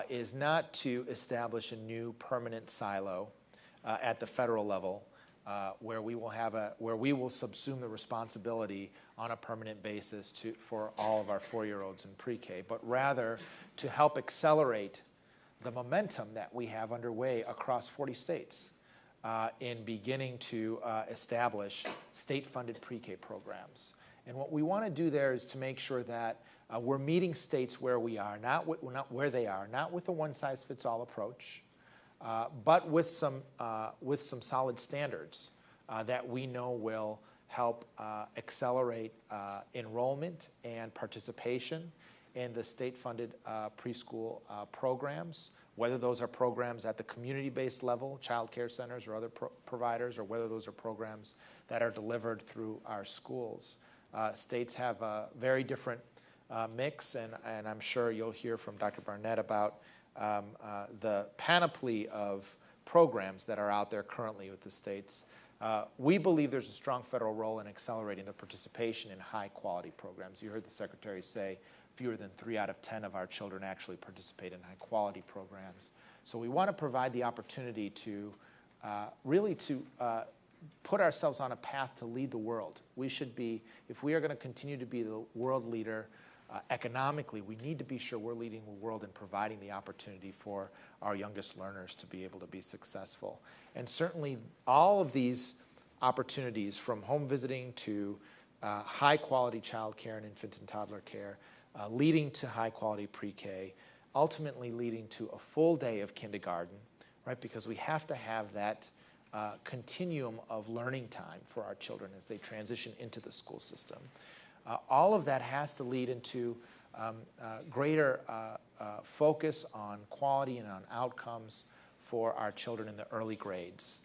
is not to establish a new permanent silo at the federal level where we will subsume the responsibility on a permanent basis for all of our 4-year-olds in pre-K, but rather to help accelerate the momentum that we have underway across 40 states in beginning to establish state-funded pre-K programs. And what we want to do there is to make sure that we're meeting states where we are, not where they are, not with a one-size-fits-all approach, but with some solid standards that we know will help accelerate enrollment and participation in the state-funded preschool programs, whether those are programs at the community-based level, child care centers or other providers, or whether those are programs that are delivered through our schools. States have a very different mix, and I'm sure you'll hear from Dr. Barnett about the panoply of programs that are out there currently with the states. We believe there's a strong federal role in accelerating the participation in high-quality programs. You heard the Secretary say fewer than 3 out of 10 of our children actually participate in high-quality programs. So we want to provide the opportunity to really put ourselves on a path to lead the world. We should be, if we are going to continue to be the world leader economically, we need to be sure we're leading the world in providing the opportunity for our youngest learners to be able to be successful. And certainly all of these opportunities, from home visiting to high-quality child care and infant and toddler care, leading to high-quality pre-K, ultimately leading to a full day of kindergarten, right? Because we have to have that continuum of learning time for our children as they transition into the school system. All of that has to lead into greater focus on quality and on outcomes for our children in the early grades.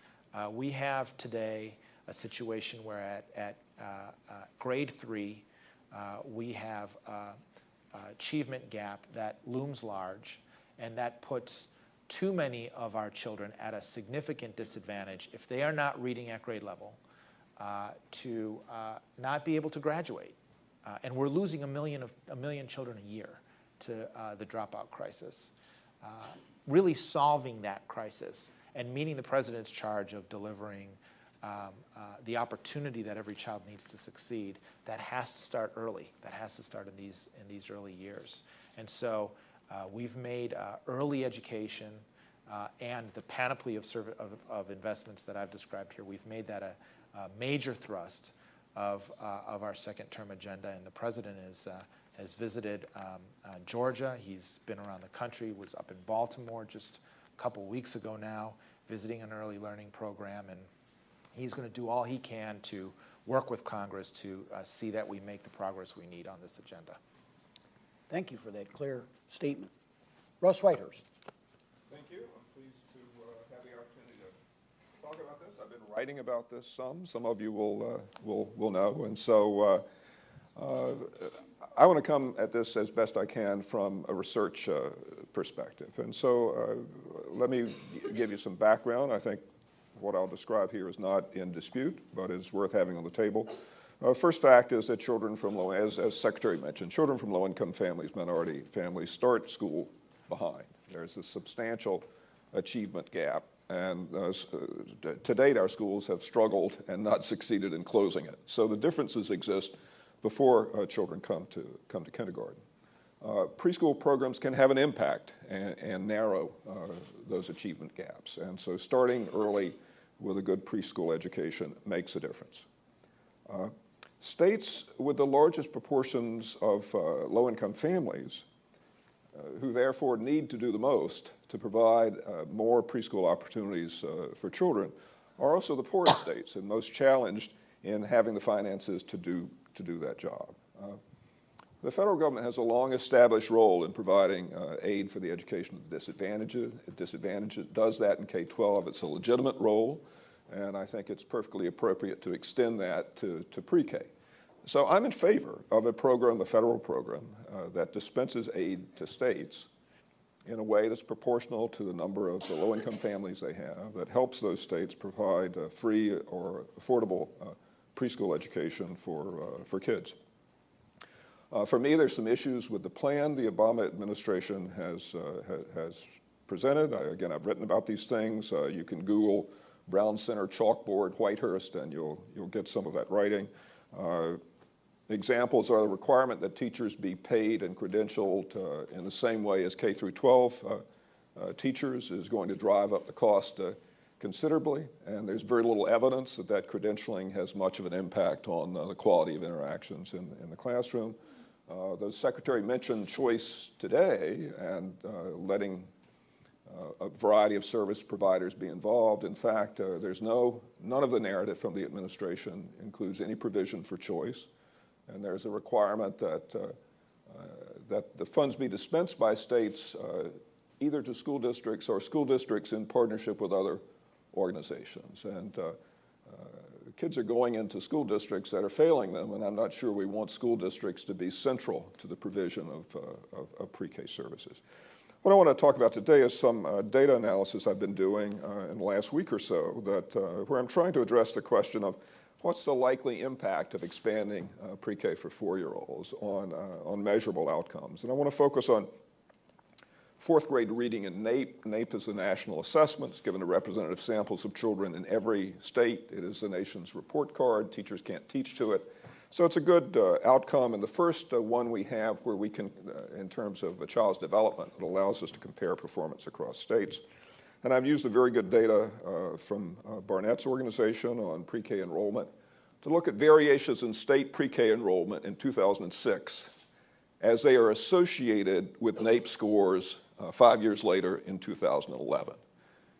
We have today a situation where at grade 3, we have an achievement gap that looms large, and that puts too many of our children at a significant disadvantage if they are not reading at grade level to not be able to graduate. And we're losing a million children a year to the dropout crisis. Really solving that crisis and meeting the president's charge of delivering the opportunity that every child needs to succeed, that has to start early. That has to start in these early years. And so we've made early education and the panoply of investments that I've described here, we've made that a major thrust of our second-term agenda. And the president has visited Georgia. He's been around the country, was up in Baltimore just a couple weeks ago now, visiting an early learning program. And he's going to do all he can to work with Congress to see that we make the progress we need on this agenda. Thank you for that clear statement. Russ Whitehurst. Thank you. I'm pleased to have the opportunity to talk about this. I've been writing about this some. Some of you will know. And so I want to come at this as best I can from a research perspective. And so let me give you some background. I think what I'll describe here is not in dispute, but is worth having on the table. First fact is that children from as Secretary mentioned, children from low-income families, minority families, start school behind. There's a substantial achievement gap, and to date our schools have struggled and not succeeded in closing it. So the differences exist before children come to kindergarten. Preschool programs can have an impact and narrow those achievement gaps, and so starting early with a good preschool education makes a difference. States with the largest proportions of low-income families, who therefore need to do the most to provide more preschool opportunities for children, are also the poorest states and most challenged in having the finances to do that job. The federal government has a long-established role in providing aid for the education of the disadvantaged. It does that in K-12. It's a legitimate role, and I think it's perfectly appropriate to extend that to pre-K. So I'm in favor of a program, a federal program, that dispenses aid to states in a way that's proportional to the number of the low-income families they have, that helps those states provide free or affordable preschool education for kids. For me, there's some issues with the plan the Obama administration has presented. Again, I've written about these things. You can Google Brown Center chalkboard Whitehurst, and you'll get some of that writing. Examples are the requirement that teachers be paid and credentialed in the same way as K through 12 teachers is going to drive up the cost considerably, and there's very little evidence that credentialing has much of an impact on the quality of interactions in the classroom. The Secretary mentioned choice today and letting a variety of service providers be involved. In fact, none of the narrative from the administration includes any provision for choice, and there's a requirement that the funds be dispensed by states either to school districts or school districts in partnership with other organizations. And kids are going into school districts that are failing them, and I'm not sure we want school districts to be central to the provision of pre-K services. What I want to talk about today is some data analysis I've been doing in the last week or so where I'm trying to address the question of what's the likely impact of expanding pre-K for 4-year-olds on measurable outcomes. And I want to focus on fourth grade reading in NAEP. NAEP is the national assessment. It's given to representative samples of children in every state. It is the nation's report card. Teachers can't teach to it. So it's a good outcome, and the first one we have where we can, in terms of a child's development, it allows us to compare performance across states. And I've used the very good data from Barnett's organization on pre-K enrollment to look at variations in state pre-K enrollment in 2006 as they are associated with NAEP scores 5 years later in 2011.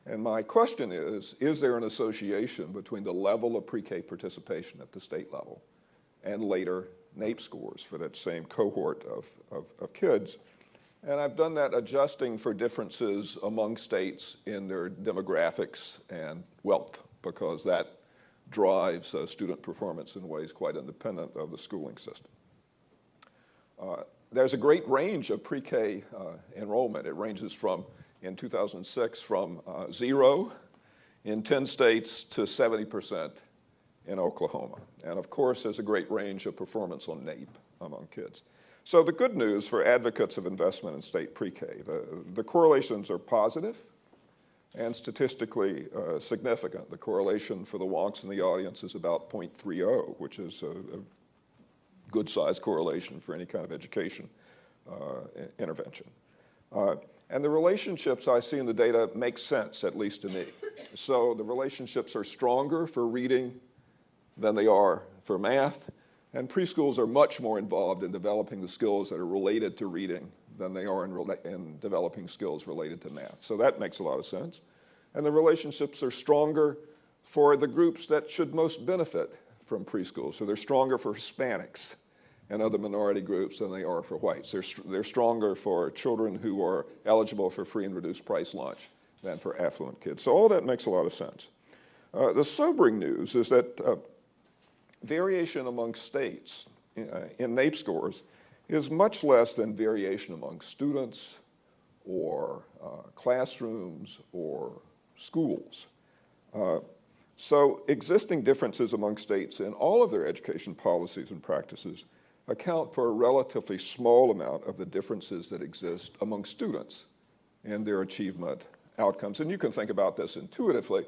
And my question is there an association between the level of pre-K participation at the state level and later NAEP scores for that same cohort of kids? And I've done that adjusting for differences among states in their demographics and wealth, because that drives student performance in ways quite independent of the schooling system. There's a great range of pre-K enrollment. It ranges from, in 2006, from 0 in 10 states to 70% in Oklahoma. And of course, there's a great range of performance on NAEP among kids. So the good news for advocates of investment in state pre-K, the correlations are positive and statistically significant. The correlation for the wonks in the audience is about 0.30, which is a good size correlation for any kind of education intervention. And the relationships I see in the data make sense, at least to me. So the relationships are stronger for reading than they are for math, and preschools are much more involved in developing the skills that are related to reading than they are in developing skills related to math. So that makes a lot of sense. And the relationships are stronger for the groups that should most benefit from preschool. So they're stronger for Hispanics and other minority groups than they are for whites. They're stronger for children who are eligible for free and reduced price lunch than for affluent kids. So all that makes a lot of sense. The sobering news is that variation among states in NAEP scores is much less than variation among students or classrooms or schools. So existing differences among states in all of their education policies and practices account for a relatively small amount of the differences that exist among students and their achievement outcomes. And you can think about this intuitively.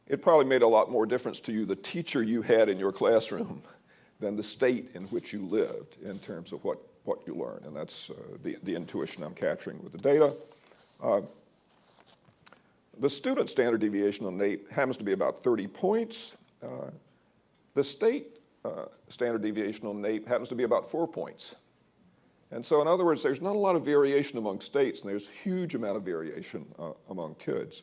It probably made a lot more difference to you, the teacher you had in your classroom, than the state in which you lived in terms of what you learned. And that's the intuition I'm capturing with the data. The student standard deviation on NAEP happens to be about 30 points. The state standard deviation on NAEP happens to be about 4 points. And so in other words, there's not a lot of variation among states, and there's a huge amount of variation among kids.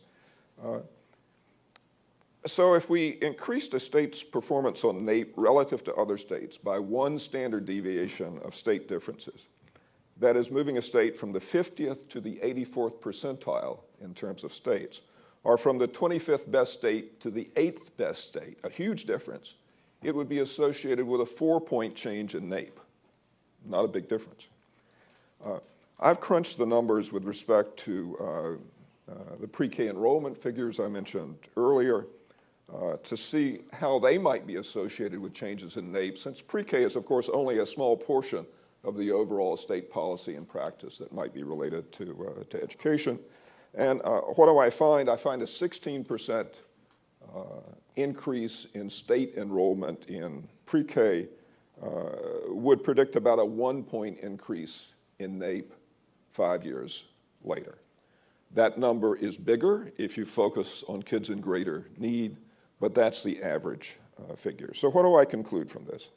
So if we increase the state's performance on NAEP relative to other states by 1 standard deviation of state differences, that is moving a state from the 50th to the 84th percentile in terms of states, or from the 25th best state to the 8th best state, a huge difference, it would be associated with a 4-point change in NAEP. Not a big difference. I've crunched the numbers with respect to the pre-K enrollment figures I mentioned earlier to see how they might be associated with changes in NAEP, since pre-K is, of course, only a small portion of the overall state policy and practice that might be related to education. And what do I find? I find a 16% increase in state enrollment in pre-K would predict about a 1-point increase in NAEP 5 years later. That number is bigger if you focus on kids in greater need, but that's the average figure. So what do I conclude from this?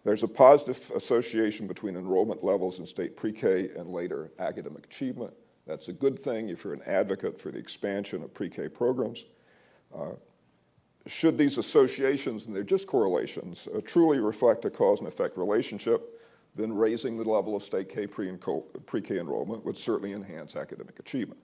There's a positive association between enrollment levels in state pre-K and later academic achievement. That's a good thing if you're an advocate for the expansion of pre-K programs. Should these associations, and they're just correlations, truly reflect a cause and effect relationship, then raising the level of state pre-K enrollment would certainly enhance academic achievement.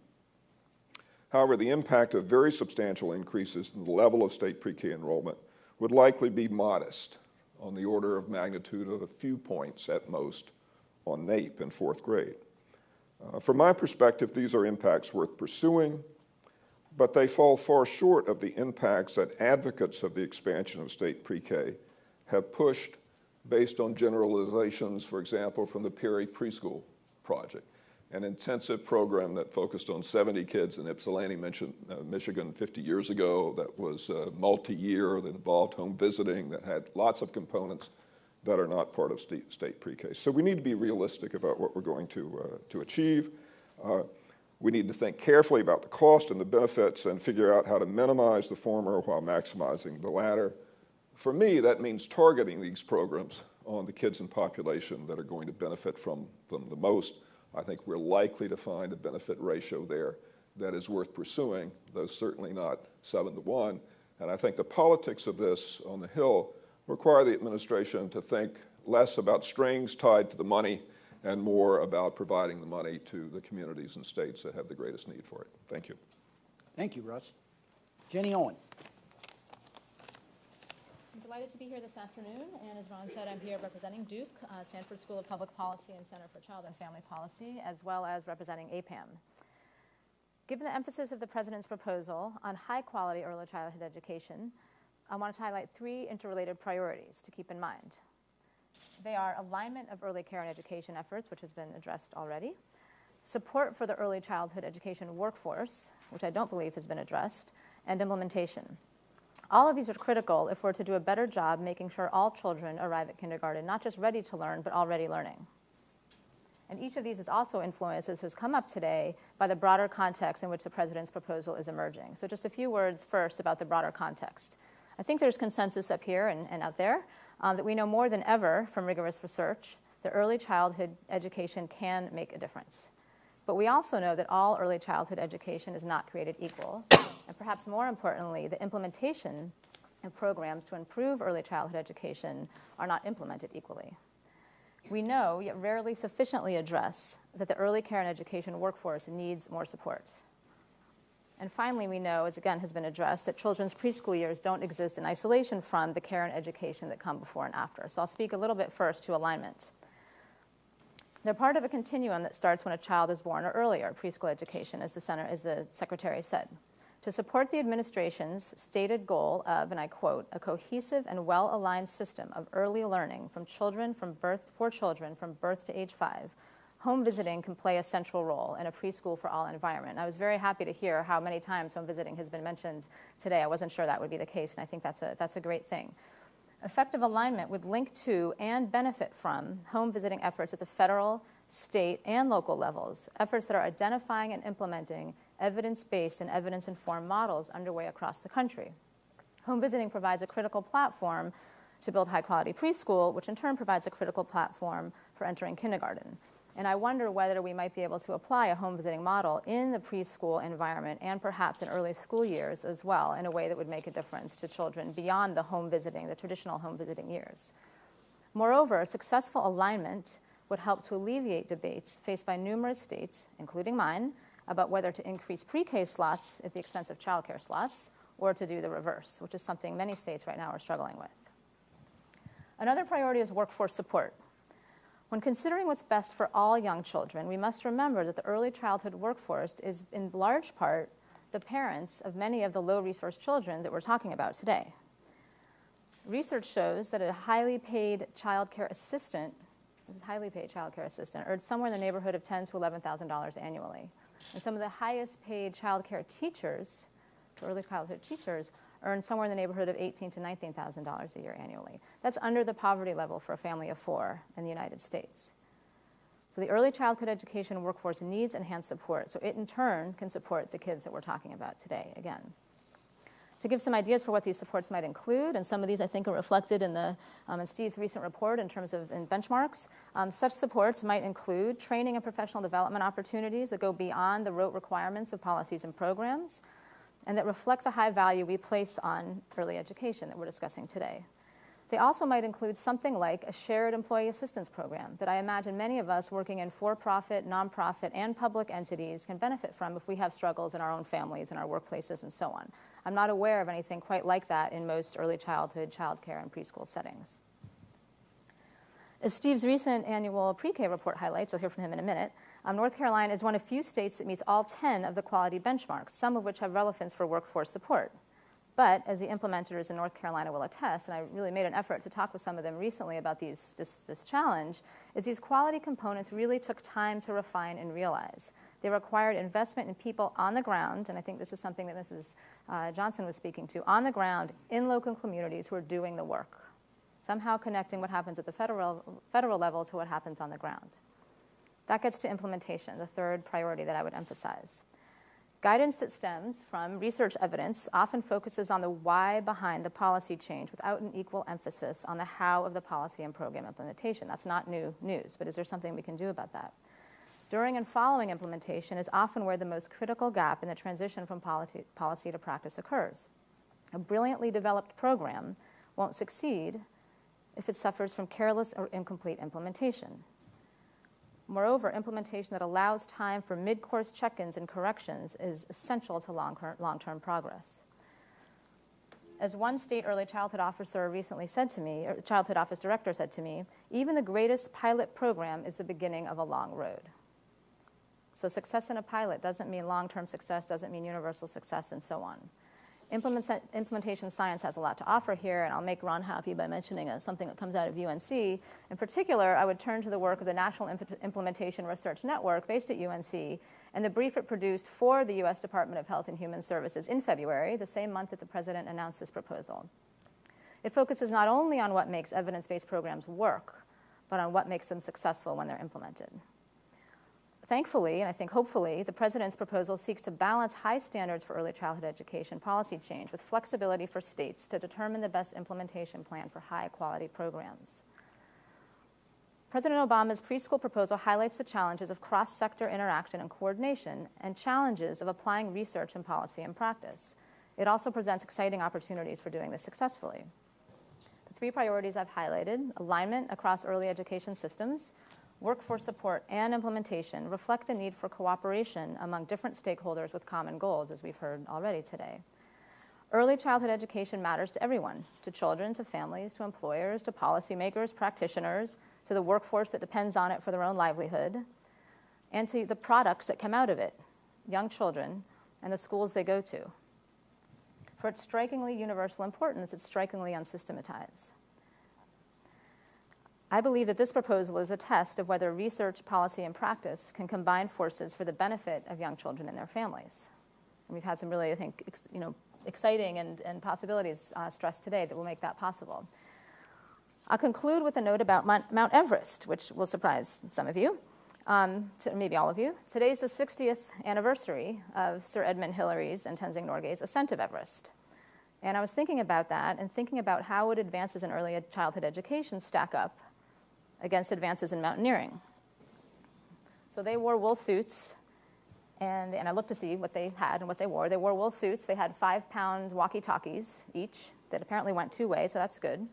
However, the impact of very substantial increases in the level of state pre-K enrollment would likely be modest, on the order of magnitude of a few points at most on NAEP in 4th grade. From my perspective, these are impacts worth pursuing, but they fall far short of the impacts that advocates of the expansion of state pre-K have pushed based on generalizations, for example, from the Perry Preschool Project, an intensive program that focused on 70 kids in Ypsilanti, Michigan 50 years ago, that was multi-year, that involved home visiting, that had lots of components that are not part of state pre-K. So we need to be realistic about what we're going to achieve. We need to think carefully about the cost and the benefits and figure out how to minimize the former while maximizing the latter. For me, that means targeting these programs on the kids and population that are going to benefit from them the most. I think we're likely to find a benefit ratio there that is worth pursuing, though certainly not 7-to-1. And I think the politics of this on the Hill require the administration to think less about strings tied to the money and more about providing the money to the communities and states that have the greatest need for it. Thank you. Thank you, Russ. Jenny Owen. I'm delighted to be here this afternoon, and as Ron said, I'm here representing Duke, Stanford School of Public Policy and Center for Child and Family Policy, as well as representing APAM. Given the emphasis of the President's proposal on high-quality early childhood education, I want to highlight 3 interrelated priorities to keep in mind. They are alignment of early care and education efforts, which has been addressed already, support for the early childhood education workforce, which I don't believe has been addressed, and implementation. All of these are critical if we're to do a better job making sure all children arrive at kindergarten not just ready to learn, but already learning. And each of these is also influenced, as has come up today, by the broader context in which the President's proposal is emerging. So just a few words first about the broader context. I think there's consensus up here and out there that we know more than ever from rigorous research that early childhood education can make a difference. But we also know that all early childhood education is not created equal. And perhaps more importantly, the implementation of programs to improve early childhood education are not implemented equally. We know, yet rarely sufficiently address, that the early care and education workforce needs more support. And finally, we know, as again has been addressed, that children's preschool years don't exist in isolation from the care and education that come before and after. So I'll speak a little bit first to alignment. They're part of a continuum that starts when a child is born or earlier, preschool education, as the Secretary said, to support the administration's stated goal of, and I quote, a cohesive and well-aligned system of early learning for children from birth to age 5. Home visiting can play a central role in a preschool for all environment. I was very happy to hear how many times home visiting has been mentioned today. I wasn't sure that would be the case, and I think that's a great thing. Effective alignment would link to and benefit from home visiting efforts at the federal, state, and local levels, efforts that are identifying and implementing evidence-based and evidence-informed models underway across the country. Home visiting provides a critical platform to build high-quality preschool, which in turn provides a critical platform for entering kindergarten. And I wonder whether we might be able to apply a home visiting model in the preschool environment and perhaps in early school years as well in a way that would make a difference to children beyond the home visiting, the traditional home visiting years. Moreover, successful alignment would help to alleviate debates faced by numerous states, including mine, about whether to increase pre-K slots at the expense of childcare slots or to do the reverse, which is something many states right now are struggling with. Another priority is workforce support. When considering what's best for all young children, we must remember that the early childhood workforce is in large part the parents of many of the low-resource children that we're talking about today. Research shows that a highly paid childcare assistant earns somewhere in the neighborhood of $10,000 to $11,000 annually. And some of the highest paid childcare teachers, early childhood teachers, earn somewhere in the neighborhood of $18,000 to $19,000 a year annually. That's under the poverty level for a family of 4 in the United States. So the early childhood education workforce needs enhanced support, so it in turn can support the kids that we're talking about today, again. To give some ideas for what these supports might include, and some of these I think are reflected in in Steve's recent report in terms of benchmarks, such supports might include training and professional development opportunities that go beyond the rote requirements of policies and programs, and that reflect the high value we place on early education that we're discussing today. They also might include something like a shared employee assistance program that I imagine many of us working in for-profit, nonprofit, and public entities can benefit from if we have struggles in our own families, in our workplaces, and so on. I'm not aware of anything quite like that in most early childhood, childcare, and preschool settings. As Steve's recent annual pre-K report highlights, you'll hear from him in a minute, North Carolina is one of few states that meets all 10 of the quality benchmarks, some of which have relevance for workforce support. But as the implementers in North Carolina will attest, and I really made an effort to talk with some of them recently about this challenge, is these quality components really took time to refine and realize. They required investment in people on the ground, and I think this is something that Mrs. Johnson was speaking to, on the ground in local communities who are doing the work, somehow connecting what happens at the federal level to what happens on the ground. That gets to implementation, the third priority that I would emphasize. Guidance that stems from research evidence often focuses on the why behind the policy change without an equal emphasis on the how of the policy and program implementation. That's not new news, but is there something we can do about that? During and following implementation is often where the most critical gap in the transition from policy to practice occurs. A brilliantly developed program won't succeed if it suffers from careless or incomplete implementation. Moreover, implementation that allows time for mid-course check-ins and corrections is essential to long-term progress. As one state early childhood officer recently said to me, or childhood office director said to me, even the greatest pilot program is the beginning of a long road. So success in a pilot doesn't mean long-term success, doesn't mean universal success, and so on. Implementation science has a lot to offer here, and I'll make Ron happy by mentioning something that comes out of UNC. In particular, I would turn to the work of the National Implementation Research Network based at UNC, and the brief it produced for the U.S. Department of Health and Human Services in February, the same month that the president announced this proposal. It focuses not only on what makes evidence-based programs work, but on what makes them successful when they're implemented. Thankfully, and I think hopefully, the president's proposal seeks to balance high standards for early childhood education policy change with flexibility for states to determine the best implementation plan for high-quality programs. President Obama's preschool proposal highlights the challenges of cross-sector interaction and coordination and challenges of applying research and policy in practice. It also presents exciting opportunities for doing this successfully. The three priorities I've highlighted, alignment across early education systems, workforce support, and implementation, reflect a need for cooperation among different stakeholders with common goals, as we've heard already today. Early childhood education matters to everyone, to children, to families, to employers, to policymakers, practitioners, to the workforce that depends on it for their own livelihood, and to the products that come out of it, young children, and the schools they go to. For its strikingly universal importance, it's strikingly unsystematized. I believe that this proposal is a test of whether research, policy, and practice can combine forces for the benefit of young children and their families. And we've had some really, I think, exciting and possibilities stressed today that will make that possible. I'll conclude with a note about Mount Everest, which will surprise some of you, maybe all of you. Today is the 60th anniversary of Sir Edmund Hillary's and Tenzing Norgay's ascent of Everest. And I was thinking about that and thinking about how would advances in early childhood education stack up against advances in mountaineering. So they wore wool suits, and I looked to see what they had and what they wore. They wore wool suits. They had 5-pound walkie-talkies each that apparently went two ways, so that's good.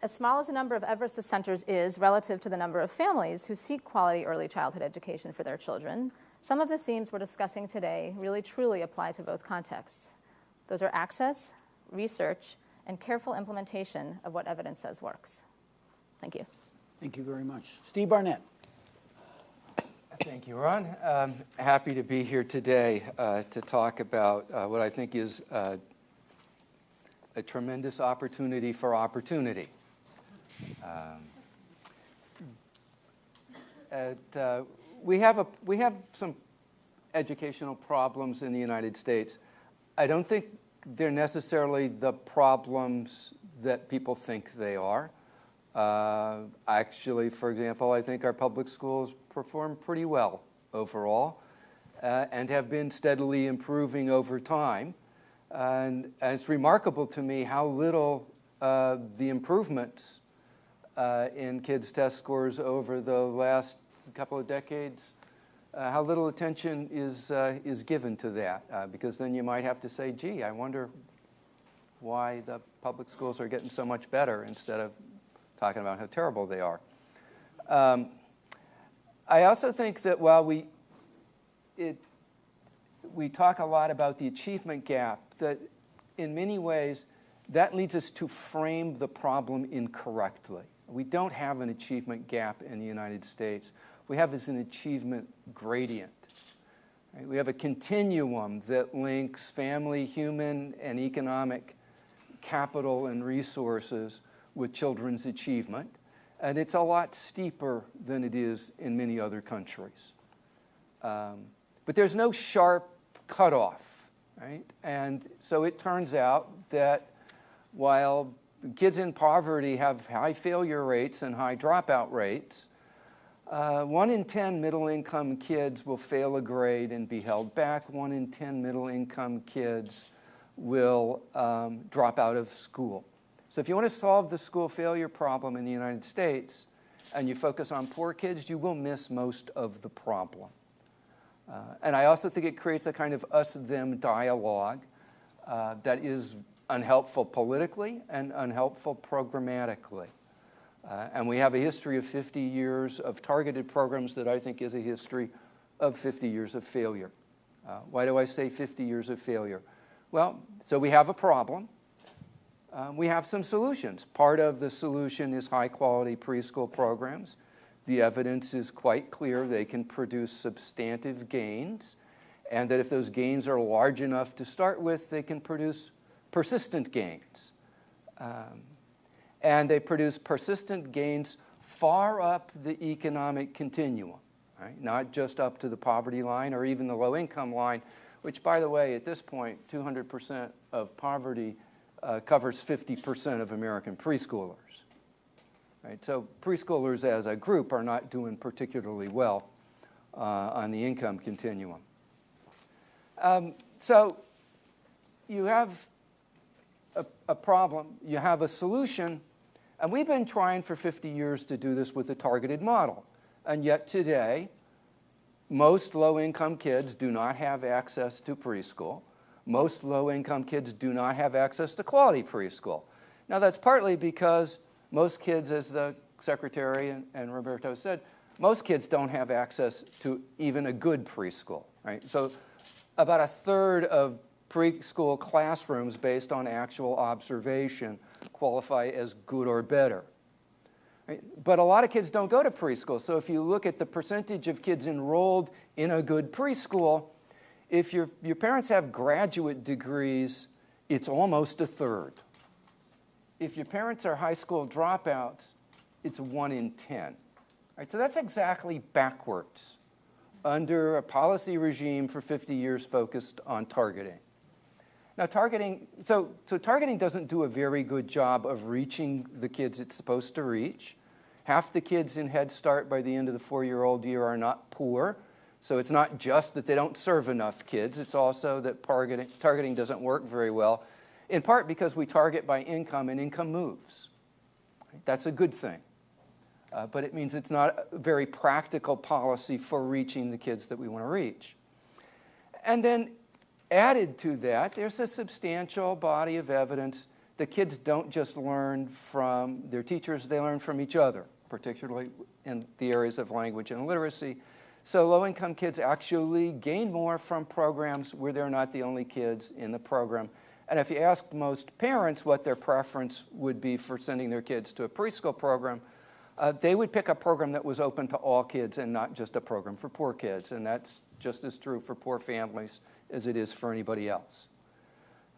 As small as the number of Everest ascenters is relative to the number of families who seek quality early childhood education for their children, some of the themes we're discussing today really truly apply to both contexts. Those are access, research, and careful implementation of what evidence says works. Thank you. Thank you very much. Steve Barnett. Thank you, Ron. Happy to be here today to talk about what I think is a tremendous opportunity for opportunity. We have some educational problems in the United States. I don't think they're necessarily the problems that people think they are. Actually, for example, I think our public schools perform pretty well overall and have been steadily improving over time. And it's remarkable to me how little the improvements in kids' test scores over the last couple of decades, how little attention is given to that. Because then you might have to say, gee, I wonder why the public schools are getting so much better instead of talking about how terrible they are. I also think that while we talk a lot about the achievement gap, that in many ways that leads us to frame the problem incorrectly. We don't have an achievement gap in the United States. We have is an achievement gradient. Right? We have a continuum that links family, human, and economic capital and resources with children's achievement, and it's a lot steeper than it is in many other countries. But there's no sharp cutoff, right? And so it turns out that while kids in poverty have high failure rates and high dropout rates, 1 in 10 middle-income kids will fail a grade and be held back. 1 in 10 middle-income kids will drop out of school. So if you want to solve the school failure problem in the United States and you focus on poor kids, you will miss most of the problem. And I also think it creates a kind of us-them dialogue that is unhelpful politically and unhelpful programmatically. And we have a history of 50 years of targeted programs that I think is a history of 50 years of failure. Why do I say 50 years of failure? Well, so we have a problem. We have some solutions. Part of the solution is high-quality preschool programs. The evidence is quite clear they can produce substantive gains, and that if those gains are large enough to start with, they can produce persistent gains. And they produce persistent gains far up the economic continuum, right? Not just up to the poverty line or even the low-income line, which, by the way, at this point, 200% of poverty covers 50% of American preschoolers. Right? So preschoolers as a group are not doing particularly well on the income continuum. So you have a problem, you have a solution, and we've been trying for 50 years to do this with a targeted model. And yet today, most low-income kids do not have access to preschool. Most low-income kids do not have access to quality preschool. Now, that's partly because most kids, as the Secretary and Roberto said, most kids don't have access to even a good preschool, right? So about a third of preschool classrooms, based on actual observation, qualify as good or better. Right? But a lot of kids don't go to preschool. So if you look at the percentage of kids enrolled in a good preschool, if your parents have graduate degrees, it's almost a third. If your parents are high school dropouts, it's 1 in 10. Right? So that's exactly backwards under a policy regime for 50 years focused on targeting. Now, targeting doesn't do a very good job of reaching the kids it's supposed to reach. Half the kids in Head Start by the end of the 4-year-old year are not poor. So it's not just that they don't serve enough kids, it's also that targeting doesn't work very well, in part because we target by income and income moves. That's a good thing. But it means it's not a very practical policy for reaching the kids that we want to reach. And then added to that, there's a substantial body of evidence that kids don't just learn from their teachers, they learn from each other, particularly in the areas of language and literacy. So low-income kids actually gain more from programs where they're not the only kids in the program. And if you ask most parents what their preference would be for sending their kids to a preschool program, they would pick a program that was open to all kids and not just a program for poor kids. And that's just as true for poor families as it is for anybody else.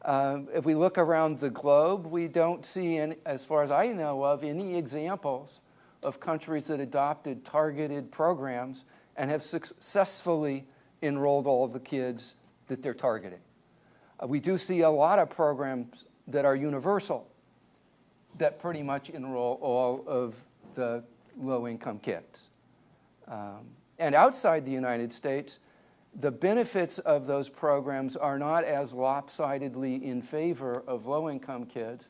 If we look around the globe, we don't see, as far as I know of, any examples of countries that adopted targeted programs and have successfully enrolled all of the kids that they're targeting. We do see a lot of programs that are universal, that pretty much enroll all of the low-income kids. And outside the United States, the benefits of those programs are not as lopsidedly in favor of low-income kids,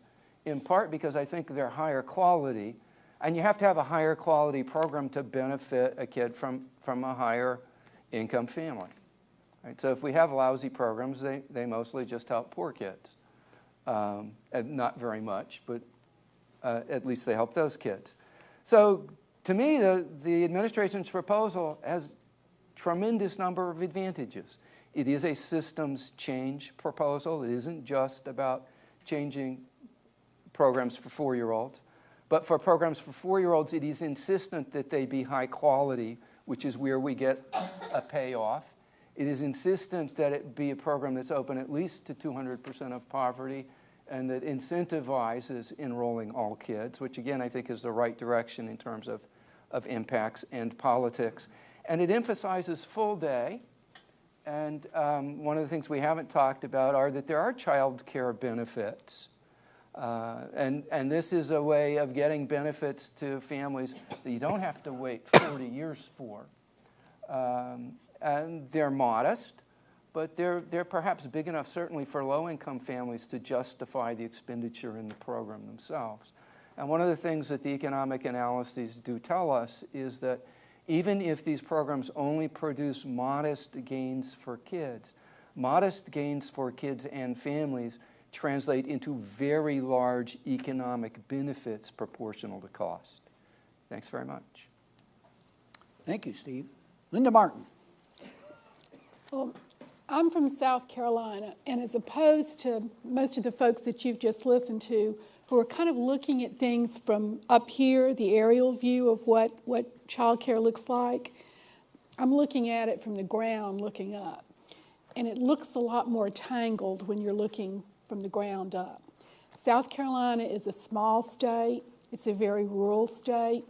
in part because I think they're higher quality, and you have to have a higher quality program to benefit a kid from a higher income family. Right? So if we have lousy programs, they mostly just help poor kids. And not very much, but at least they help those kids. So to me, the administration's proposal has tremendous number of advantages. It is a systems change proposal. It isn't just about changing programs for 4-year-olds. But for programs for 4-year-olds, it is insistent that they be high quality, which is where we get a payoff. It is insistent that it be a program that's open at least to 200% of poverty and that incentivizes enrolling all kids, which again I think is the right direction in terms of impacts and politics. And it emphasizes full day. And one of the things we haven't talked about are that there are child care benefits. And this is a way of getting benefits to families that you don't have to wait 40 years for. And they're modest, but they're perhaps big enough, certainly for low-income families, to justify the expenditure in the program themselves. And one of the things that the economic analyses do tell us is that even if these programs only produce modest gains for kids and families translate into very large economic benefits proportional to cost. Thanks very much. Thank you, Steve. Linda Martin. Well, I'm from South Carolina, and as opposed to most of the folks that you've just listened to, who are kind of looking at things from up here, the aerial view of what child care looks like, I'm looking at it from the ground, looking up. And it looks a lot more tangled when you're looking from the ground up. South Carolina is a small state. It's a very rural state.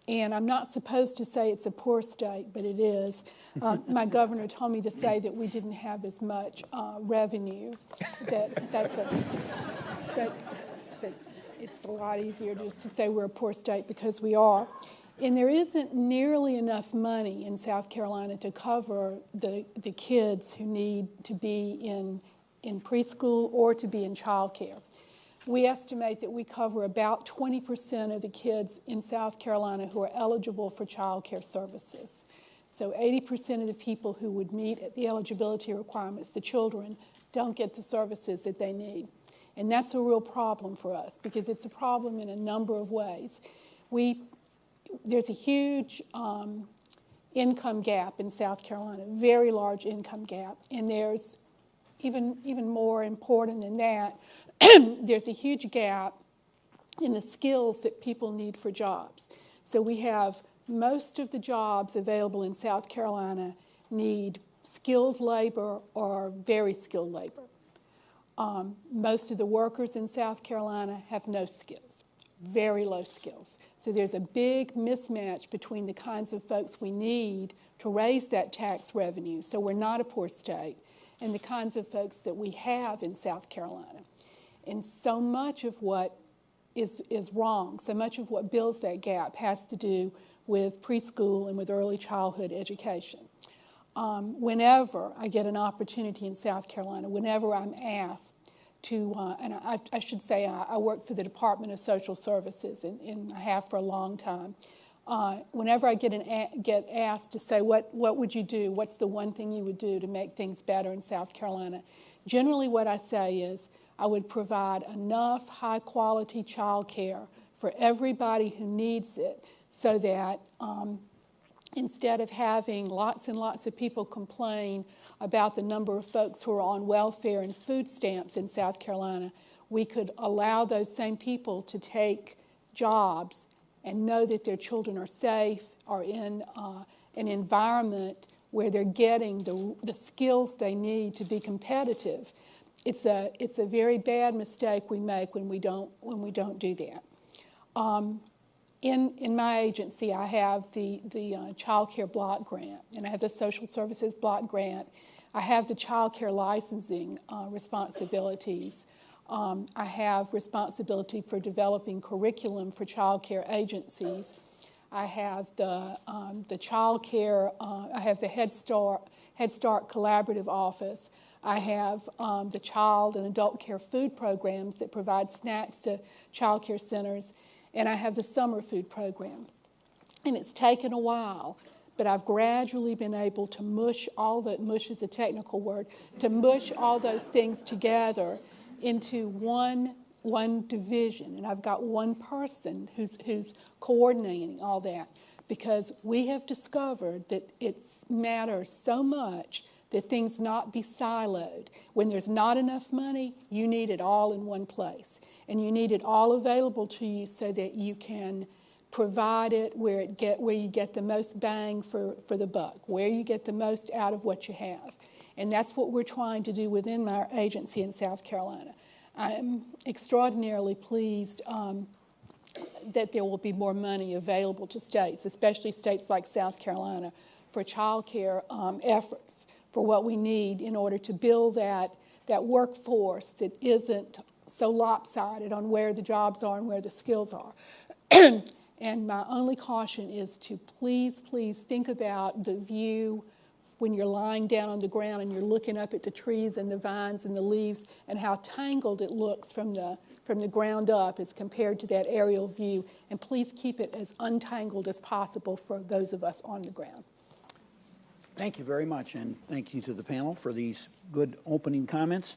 And I'm not supposed to say it's a poor state, but it is. My governor told me to say that we didn't have as much revenue. But it's a lot easier just to say we're a poor state because we are. And there isn't nearly enough money in South Carolina to cover the kids who need to be in preschool or to be in child care. We estimate that we cover about 20% of the kids in South Carolina who are eligible for child care services. So 80% of the people who would meet the eligibility requirements, the children, don't get the services that they need. And that's a real problem for us because it's a problem in a number of ways. There's a huge income gap in South Carolina, very large income gap, and there's even more important than that, there's a huge gap in the skills that people need for jobs. So we have most of the jobs available in South Carolina need skilled labor or very skilled labor. Most of the workers in South Carolina have no skills, very low skills. So there's a big mismatch between the kinds of folks we need to raise that tax revenue, so we're not a poor state, and the kinds of folks that we have in South Carolina. And so much of what is wrong, so much of what builds that gap has to do with preschool and with early childhood education. Whenever I get an opportunity in South Carolina, whenever I'm asked to, and I should say I work for the Department of Social Services, and I have for a long time. Whenever I get asked to say, what would you do? What's the one thing you would do to make things better in South Carolina? Generally what I say is I would provide enough high-quality child care for everybody who needs it so that instead of having lots and lots of people complain about the number of folks who are on welfare and food stamps in South Carolina, we could allow those same people to take jobs and know that their children are safe, are in an environment where they're getting the skills they need to be competitive. It's a very bad mistake we make when we don't do that. In my agency, I have the child care block grant, and I have the social services block grant. I have the child care licensing responsibilities. I have responsibility for developing curriculum for child care agencies. I have the child care, I have the Head Start Collaborative Office. I have the child and adult care food programs that provide snacks to child care centers, and I have the summer food program. And it's taken a while, but I've gradually been able to mush is a technical word, to mush all those things together into one division. And I've got one person who's coordinating all that, because we have discovered that it matters so much that things not be siloed. When there's not enough money, you need it all in one place. And you need it all available to you so that you can provide it where you get the most bang for the buck, where you get the most out of what you have. And that's what we're trying to do within our agency in South Carolina. I am extraordinarily pleased that there will be more money available to states, especially states like South Carolina, for child care efforts, for what we need in order to build that workforce that isn't so lopsided on where the jobs are and where the skills are. And my only caution is to please think about the view when you're lying down on the ground and you're looking up at the trees and the vines and the leaves and how tangled it looks from the ground up as compared to that aerial view. And please keep it as untangled as possible for those of us on the ground. Thank you very much, and thank you to the panel for these good opening comments.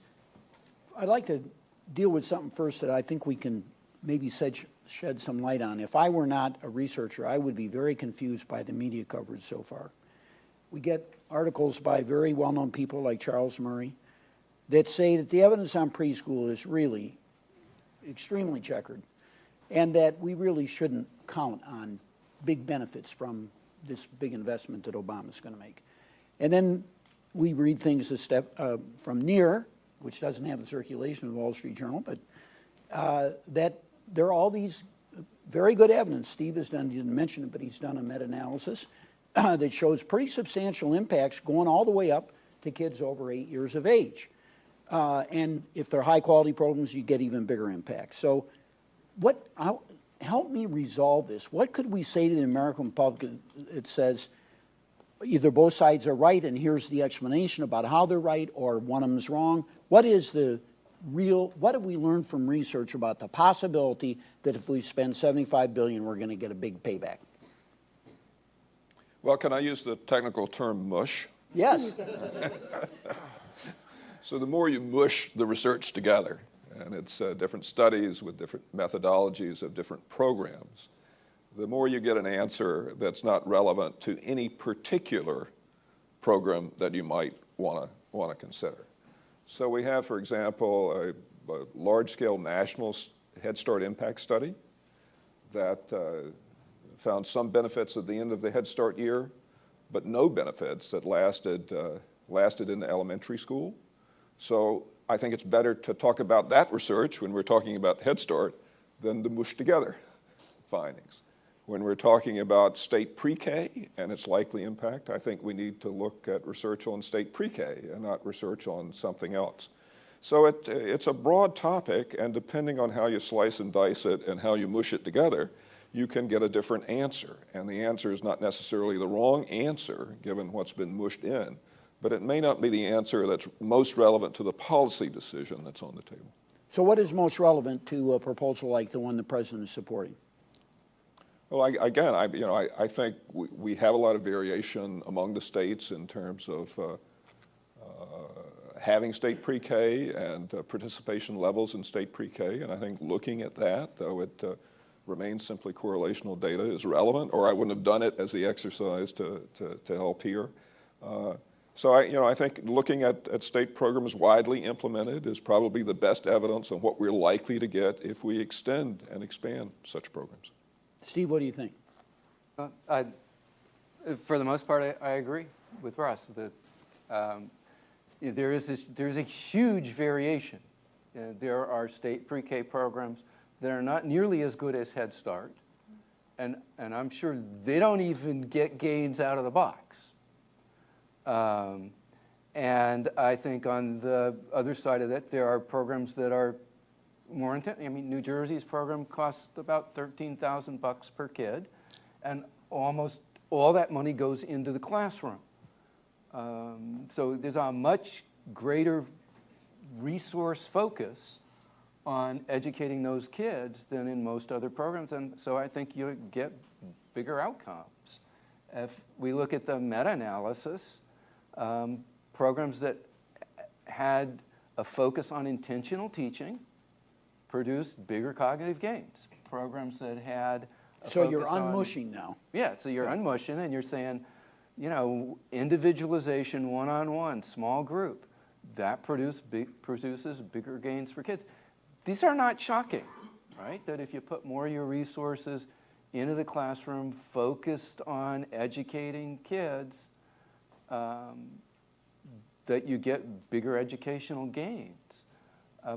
I'd like to deal with something first that I think we can maybe shed some light on. If I were not a researcher, I would be very confused by the media coverage so far. We get articles by very well-known people like Charles Murray that say that the evidence on preschool is really extremely checkered, and that we really shouldn't count on big benefits from this big investment that Obama's going to make. And then we read things from NEAR, which doesn't have the circulation of the Wall Street Journal, but that there are all these very good evidence. Steve has done, he didn't mention it, but he's done a meta-analysis that shows pretty substantial impacts going all the way up to kids over 8 years of age. And if they're high-quality programs, you get even bigger impacts. So help me resolve this. What could we say to the American public that says either both sides are right and here's the explanation about how they're right, or one of them's wrong? What have we learned from research about the possibility that if we spend $75 billion, we're going to get a big payback? Well, can I use the technical term mush? Yes. So the more you mush the research together, and it's different studies with different methodologies of different programs, the more you get an answer that's not relevant to any particular program that you might want to consider. So we have, for example, a large-scale national Head Start impact study that found some benefits at the end of the Head Start year, but no benefits that lasted into elementary school. So I think it's better to talk about that research when we're talking about Head Start than to mush together findings. When we're talking about state pre-K and its likely impact, I think we need to look at research on state pre-K and not research on something else. So it's a broad topic, and depending on how you slice and dice it and how you mush it together, you can get a different answer. And the answer is not necessarily the wrong answer, given what's been mushed in, but it may not be the answer that's most relevant to the policy decision that's on the table. So what is most relevant to a proposal like the one the president is supporting? Well, I think we have a lot of variation among the states in terms of having state pre-K and participation levels in state pre-K, and I think looking at that, though it remains simply correlational data, is relevant, or I wouldn't have done it as the exercise to help here. So I think looking at state programs widely implemented is probably the best evidence on what we're likely to get if we extend and expand such programs. Steve, what do you think? For the most part, I agree with Russ that there's a huge variation. There are state pre-K programs that are not nearly as good as Head Start, and I'm sure they don't even get gains out of the box. And I think on the other side of that, there are programs that are more intense. I mean, New Jersey's program costs about $13,000 per kid, and almost all that money goes into the classroom. So there's a much greater resource focus on educating those kids than in most other programs, and so I think you get bigger outcomes. If we look at the meta-analysis, programs that had a focus on intentional teaching produced bigger cognitive gains. Programs that had a So focus you're on, unmushing now. Yeah, so you're unmushing and you're saying, individualization, one-on-one, small group, that produces bigger gains for kids. These are not shocking, right? That if you put more of your resources into the classroom focused on educating kids, that you get bigger educational gains.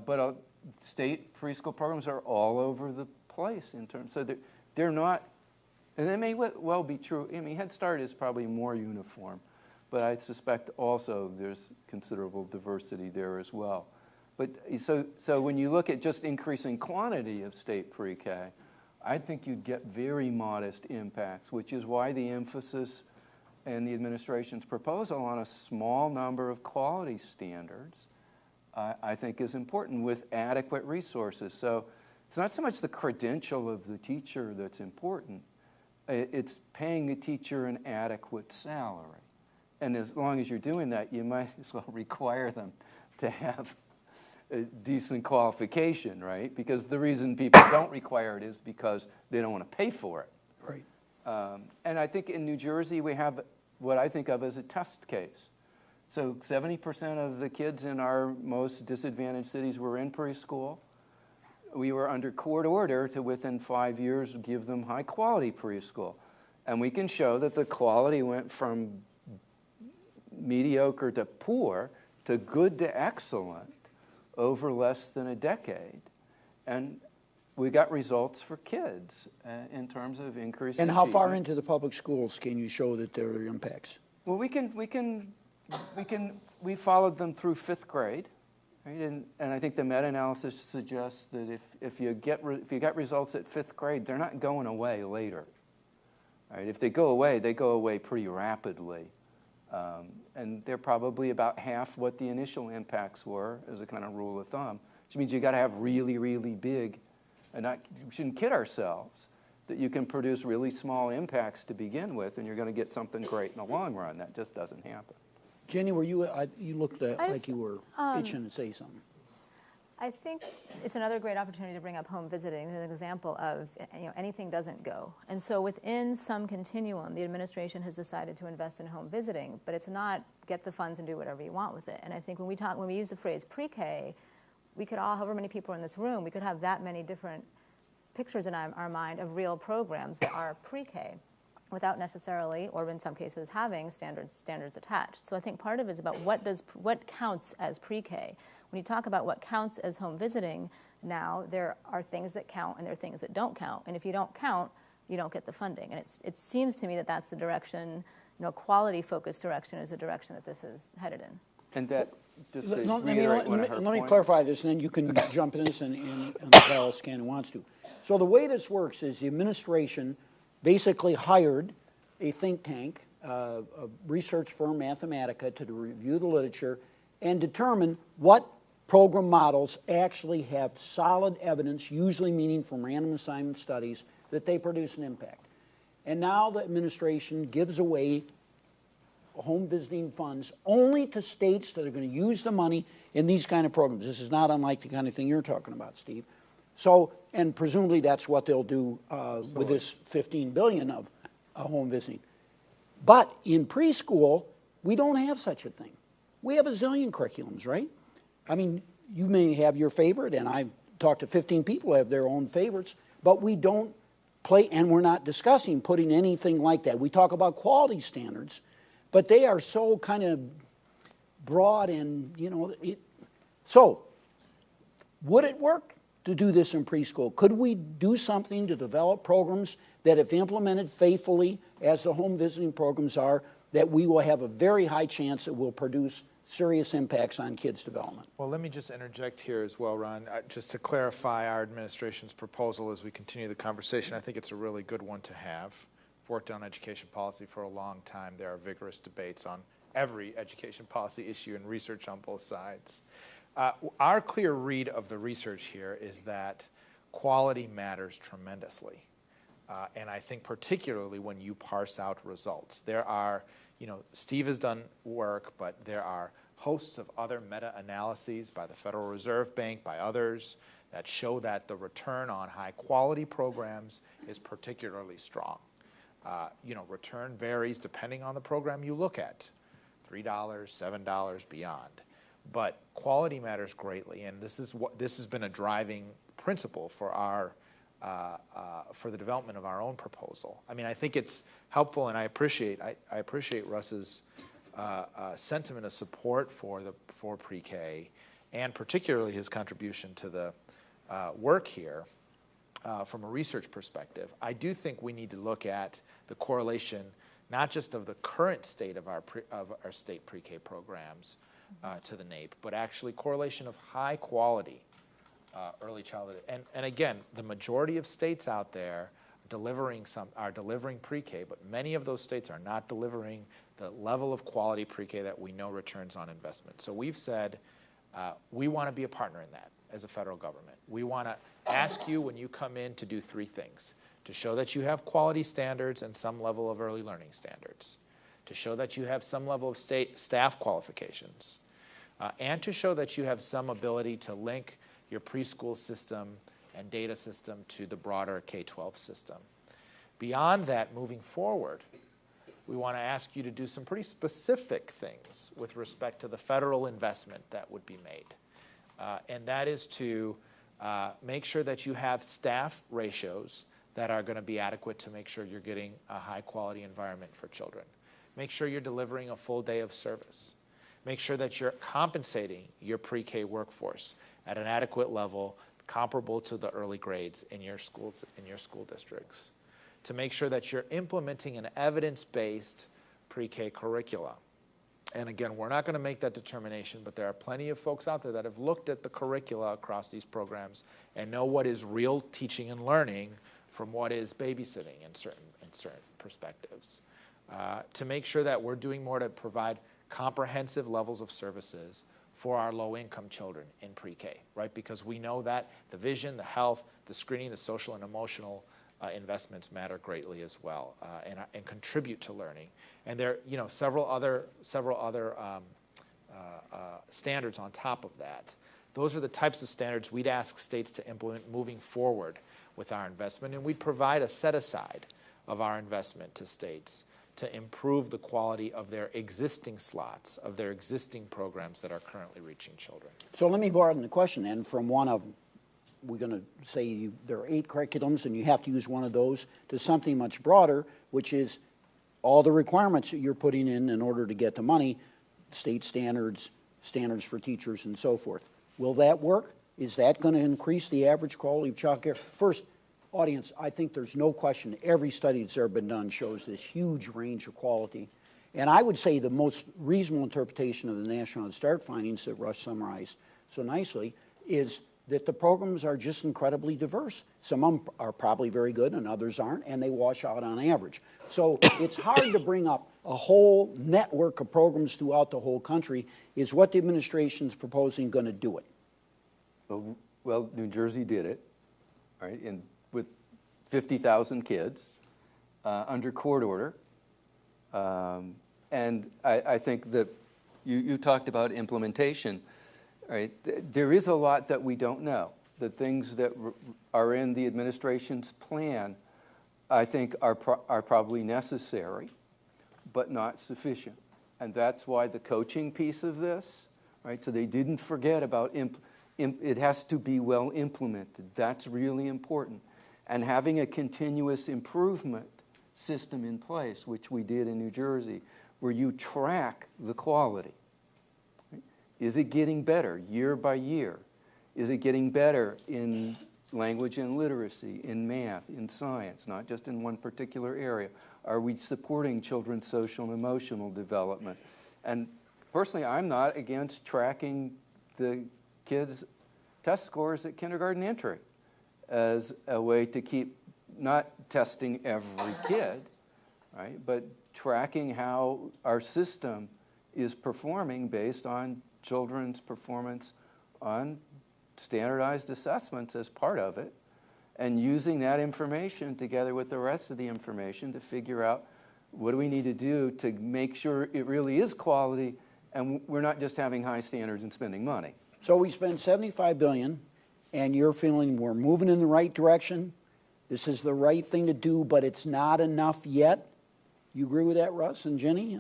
But state preschool programs are all over the place in terms, so they're not, and it may well be true. I mean, Head Start is probably more uniform, but I suspect also there's considerable diversity there as well. But so when you look at just increasing quantity of state pre-K, I think you'd get very modest impacts, which is why the emphasis in the administration's proposal on a small number of quality standards I think is important with adequate resources. So it's not so much the credential of the teacher that's important, it's paying the teacher an adequate salary. And as long as you're doing that, you might as well require them to have a decent qualification, right? Because the reason people don't require it is because they don't want to pay for it. Right. And I think in New Jersey we have what I think of as a test case. So 70% of the kids in our most disadvantaged cities were in preschool. We were under court order to within 5 years give them high quality preschool. And we can show that the quality went from mediocre to poor to good to excellent over less than a decade. And we got results for kids in terms of increased And how far achievement. into the public schools can you show that there are impacts? Well, we followed them through 5th grade, right? And I think the meta-analysis suggests that if you get results at 5th grade, they're not going away later, right? If they go away pretty rapidly. And they're probably about half what the initial impacts were as a kind of rule of thumb, which means you got to have really, really big, and we shouldn't kid ourselves that you can produce really small impacts to begin with, and you're going to get something great in the long run. That just doesn't happen. Jenny, you looked like you were itching to say something. I think it's another great opportunity to bring up home visiting as an example of, anything doesn't go. And so within some continuum, the administration has decided to invest in home visiting, but it's not get the funds and do whatever you want with it. And I think when we use the phrase pre-K, we could all, however many people are in this room, we could have that many different pictures in our mind of real programs that are pre-K without necessarily, or in some cases, having standards attached. So I think part of it is about what counts as pre-K. When you talk about what counts as home visiting, now there are things that count and there are things that don't count. And if you don't count, you don't get the funding. And it seems to me that that's the direction, quality-focused direction is the direction that this is headed in. And that, just to Let reiterate one of her me points. clarify this, and then you can jump in this and the panel scan who wants to. So the way this works is the administration basically hired a think tank, a research firm, Mathematica, to review the literature and determine what program models actually have solid evidence, usually meaning from random assignment studies, that they produce an impact. And now the administration gives away home visiting funds only to states that are going to use the money in these kind of programs. This is not unlike the kind of thing you're talking about, Steve. So, and presumably that's what they'll do with this $15 billion of home visiting. But in preschool, we don't have such a thing. We have a zillion curriculums, right? I mean, you may have your favorite, and I've talked to 15 people who have their own favorites, but we don't play, and we're not discussing putting anything like that. We talk about quality standards, but they are so kind of broad and, So, would it work to do this in preschool? Could we do something to develop programs that, if implemented faithfully, as the home visiting programs are, that we will have a very high chance that will produce serious impacts on kids' development? Well, let me just interject here as well, Ron, just to clarify our administration's proposal as we continue the conversation. I think it's a really good one to have. I've worked on education policy for a long time. There are vigorous debates on every education policy issue and research on both sides. Our clear read of the research here is that quality matters tremendously. And I think particularly when you parse out results. There are, Steve has done work, but there are hosts of other meta-analyses by the Federal Reserve Bank, by others, that show that the return on high-quality programs is particularly strong. Return varies depending on the program you look at, $3, $7, beyond. But quality matters greatly, and this has been a driving principle for our for the development of our own proposal. I mean, I think it's helpful, and I appreciate Russ's sentiment of support for pre-K, and particularly his contribution to the work here from a research perspective. I do think we need to look at the correlation, not just of the current state of our state pre-K programs to the NAEP, but actually correlation of high quality early childhood. And again, the majority of states out there are delivering pre-K, but many of those states are not delivering the level of quality pre-K that we know returns on investment. So we've said we want to be a partner in that as a federal government. We want to ask you when you come in to do three things: to show that you have quality standards and some level of early learning standards, to show that you have some level of state staff qualifications, and to show that you have some ability to link your preschool system and data system to the broader K-12 system. Beyond that, moving forward, we want to ask you to do some pretty specific things with respect to the federal investment that would be made. And that is to make sure that you have staff ratios that are going to be adequate to make sure you're getting a high-quality environment for children. Make sure you're delivering a full day of service. Make sure that you're compensating your pre-K workforce at an adequate level comparable to the early grades in your schools, in your school districts. To make sure that you're implementing an evidence-based pre-K curricula. And again, we're not going to make that determination, but there are plenty of folks out there that have looked at the curricula across these programs and know what is real teaching and learning from what is babysitting in certain perspectives. To make sure that we're doing more to provide comprehensive levels of services for our low-income children in pre-K, right? Because we know that the vision, the health, the screening, the social and emotional investments matter greatly as well, and contribute to learning. And there, you know, several other standards on top of that. Those are the types of standards we'd ask states to implement moving forward with our investment, and we'd provide a set-aside of our investment to states to improve the quality of their existing slots, of their existing programs that are currently reaching children. So let me broaden the question then from one of, we're going to say there are 8 curriculums and you have to use one of those, to something much broader, which is all the requirements that you're putting in order to get the money, state standards, standards for teachers and so forth. Will that work? Is that going to increase the average quality of child care? First, audience, I think there's no question every study that's ever been done shows this huge range of quality. And I would say the most reasonable interpretation of the National Head Start findings that Russ summarized so nicely is that the programs are just incredibly diverse. Some of them are probably very good and others aren't, and they wash out on average. So it's hard to bring up a whole network of programs throughout the whole country. Is what the administration's proposing going to do it? Well, New Jersey did it, right, with 50,000 kids under court order. And I think that you talked about implementation. Right. There is a lot that we don't know. The things that are in the administration's plan, I think, are probably necessary, but not sufficient. And that's why the coaching piece of this, right? So they didn't forget about it has to be well implemented. That's really important. And having a continuous improvement system in place, which we did in New Jersey, where you track the quality. Is it getting better year by year? Is it getting better in language and literacy, in math, in science, not just in one particular area? Are we supporting children's social and emotional development? And personally, I'm not against tracking the kids' test scores at kindergarten entry as a way to keep not testing every kid, right? But tracking how our system is performing based on children's performance on standardized assessments as part of it, and using that information together with the rest of the information to figure out what do we need to do to make sure it really is quality and we're not just having high standards and spending money. So we spend $75 billion, and you're feeling we're moving in the right direction. This is the right thing to do, but it's not enough yet. You agree with that, Russ and Jenny?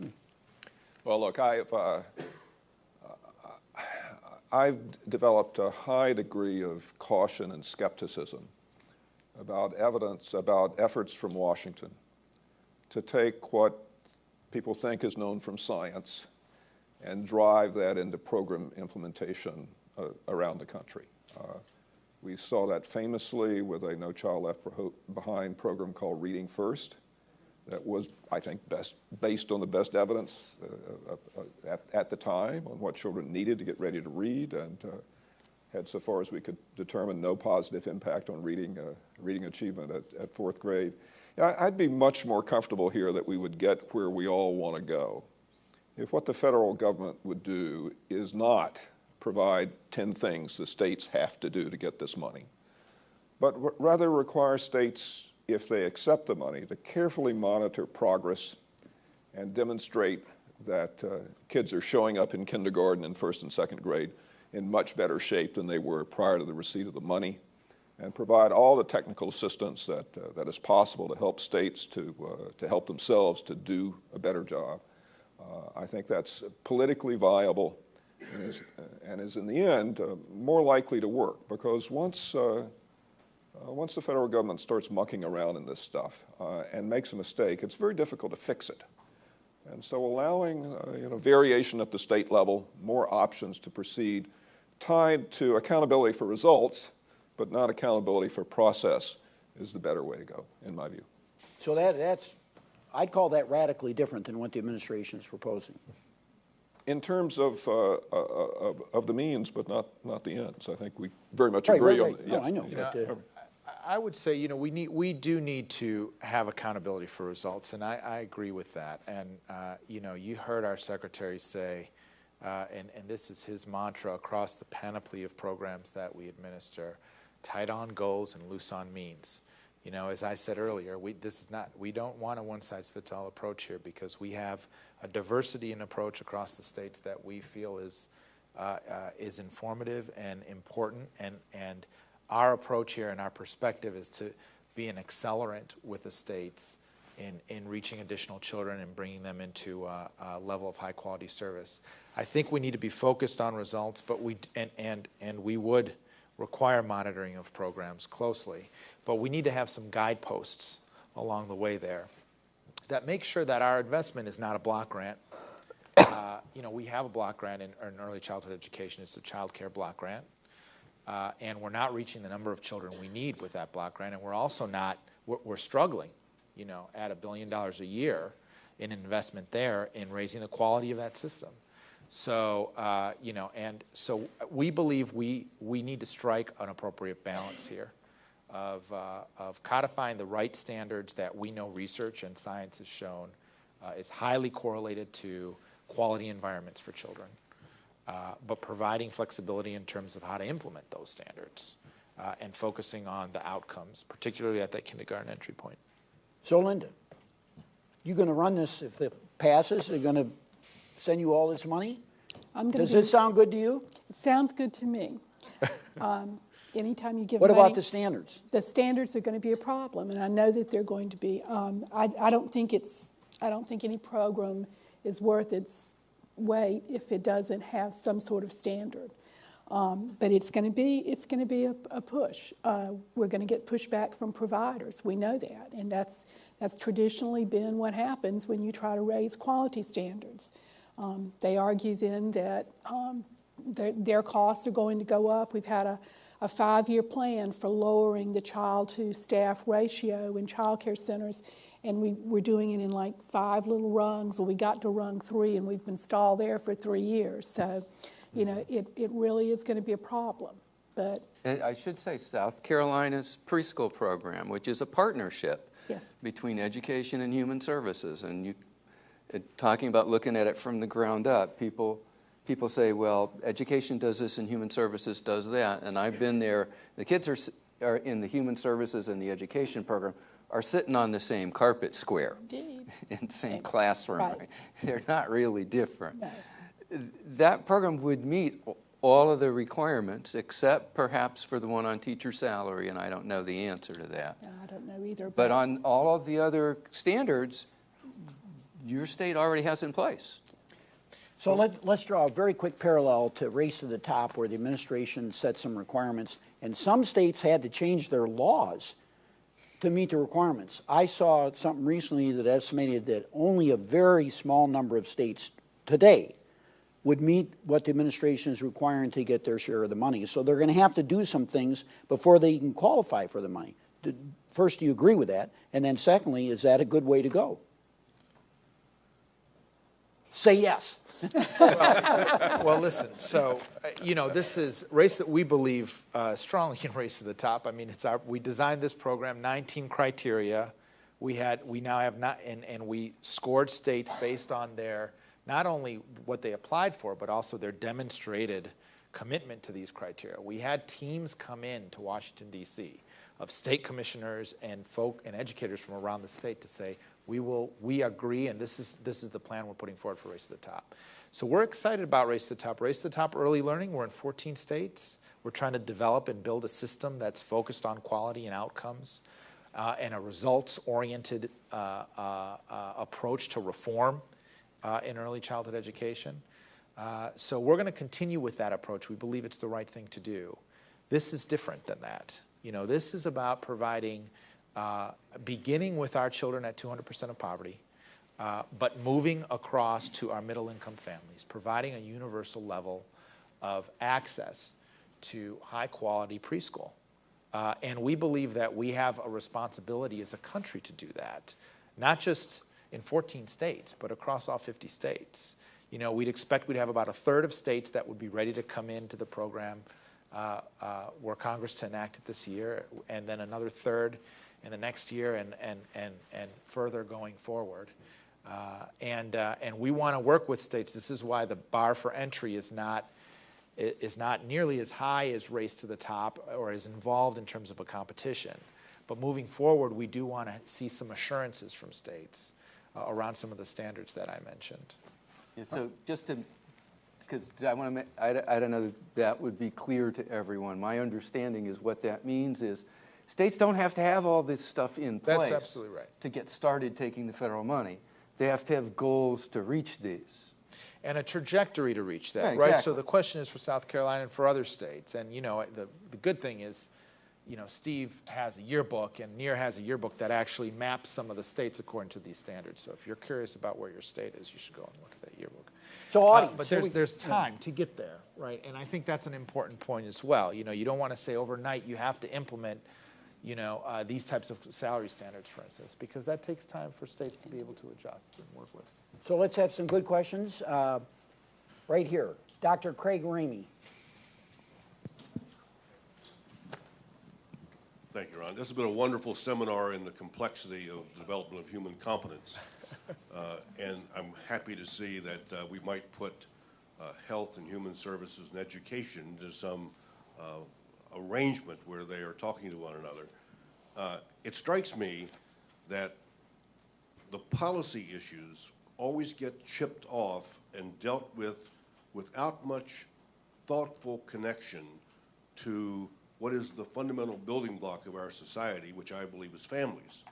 Well, look, I've developed a high degree of caution and skepticism about evidence, about efforts from Washington to take what people think is known from science and drive that into program implementation around the country. We saw that famously with a No Child Left Behind program called Reading First that was, I think, based on the best evidence at the time on what children needed to get ready to read, and had, so far as we could determine, no positive impact on reading achievement at 4th grade. I'd be much more comfortable here that we would get where we all want to go if what the federal government would do is not provide 10 things the states have to do to get this money, but rather require states, if they accept the money, to carefully monitor progress and demonstrate that kids are showing up in kindergarten and first and second grade in much better shape than they were prior to the receipt of the money, and provide all the technical assistance that is possible to help states to help themselves to do a better job. I think that's politically viable and is in the end more likely to work, because once the federal government starts mucking around in this stuff and makes a mistake, it's very difficult to fix it. And so allowing variation at the state level, more options to proceed, tied to accountability for results, but not accountability for process, is the better way to go, in my view. So that's, I'd call that radically different than what the administration is proposing. In terms of the means, but not the ends. I think we very much agree on that. No, I know. I would say, we do need to have accountability for results, and I agree with that. And, you heard our secretary say, and this is his mantra across the panoply of programs that we administer, tight on goals and loose on means. As I said earlier, we don't want a one-size-fits-all approach here, because we have a diversity in approach across the states that we feel is informative and important, and our approach here and our perspective is to be an accelerant with the states in reaching additional children and bringing them into a level of high-quality service. I think we need to be focused on results, but we would require monitoring of programs closely, but we need to have some guideposts along the way there that make sure that our investment is not a block grant. We have a block grant in early childhood education. It's a child care block grant. And we're not reaching the number of children we need with that block grant, and we're also not, we're struggling, at $1 billion a year in investment there in raising the quality of that system. So, and so we believe we need to strike an appropriate balance here of codifying the right standards that we know research and science has shown is highly correlated to quality environments for children. But providing flexibility in terms of how to implement those standards and focusing on the outcomes, particularly at that kindergarten entry point. So, Linda, you going to run this if it passes? They're going to send you all this money? Does it sound good to you? It sounds good to me. Anytime you give What money, about the standards? The standards are going to be a problem, and I know that they're going to be. I don't think any program is worth its weight if it doesn't have some sort of standard. But it's going to be a push. We're going to get pushback from providers. We know that, and that's traditionally been what happens when you try to raise quality standards. They argue then that their costs are going to go up. We've had a 5-year plan for lowering the child-to-staff ratio in child care centers, and we're doing it in like 5 little rungs. Well, we got to rung 3, and we've been stalled there for 3 years. So, it really is going to be a problem. But And I should say South Carolina's preschool program, which is a partnership between education and human services. And talking about looking at it from the ground up, people say, well, education does this and human services does that. And I've been there. The kids are in the human services and the education program are sitting on the same carpet square. Indeed. In the same classroom. Right. They're not really different. No. That program would meet all of the requirements except perhaps for the one on teacher salary, and I don't know the answer to that. No, I don't know either. But on all of the other standards, your state already has in place. So let's draw a very quick parallel to Race to the Top, where the administration set some requirements, and some states had to change their laws to meet the requirements. I saw something recently that estimated that only a very small number of states today would meet what the administration is requiring to get their share of the money. So they're going to have to do some things before they can qualify for the money. First, do you agree with that? And then secondly, is that a good way to go? Say yes. Well, listen, so, this is race that we believe strongly in Race to the Top. I mean, we designed this program, 19 criteria. We now have and we scored states based on their, not only what they applied for, but also their demonstrated commitment to these criteria. We had teams come in to Washington, D.C. of state commissioners and educators from around the state to say, We agree, and this is the plan we're putting forward for Race to the Top. So we're excited about Race to the Top. Race to the Top early learning, we're in 14 states. We're trying to develop and build a system that's focused on quality and outcomes and a results-oriented approach to reform in early childhood education. So we're going to continue with that approach. We believe it's the right thing to do. This is different than that. You know, this is about providing, beginning with our children at 200% of poverty, but moving across to our middle-income families, providing a universal level of access to high-quality preschool. And we believe that we have a responsibility as a country to do that, not just in 14 states, but across all 50 states. You know, we'd expect we'd have about a third of states that would be ready to come into the program were Congress to enact it this year, and then another third in the next year and further going forward. And we want to work with states. This is why the bar for entry is not nearly as high as Race to the Top or as involved in terms of a competition. But moving forward, we do want to see some assurances from states around some of the standards that I mentioned. Yeah, so just to, because I don't know that would be clear to everyone. My understanding is what that means is states don't have to have all this stuff in place. That's absolutely right. To get started taking the federal money. They have to have goals to reach these. And a trajectory to reach that, Yeah, right? exactly. So the question is for South Carolina and for other states. And, you know, the good thing is, you know, Steve has a yearbook and Near has a yearbook that actually maps some of the states according to these standards. So if you're curious about where your state is, you should go and look at that yearbook. So audience, but here there's time to get there, right? And I think that's an important point as well. You know, you don't want to say overnight you have to implement, you know, these types of salary standards, for instance, because that takes time for states to be able to adjust and work with. So let's have some good questions. Right here, Dr. Craig Ramey. Thank you, Ron. This has been a wonderful seminar in the complexity of the development of human competence. And I'm happy to see that we might put health and human services and education into some arrangement where they are talking to one another. It strikes me that the policy issues always get chipped off and dealt with without much thoughtful connection to what is the fundamental building block of our society, which I believe is families.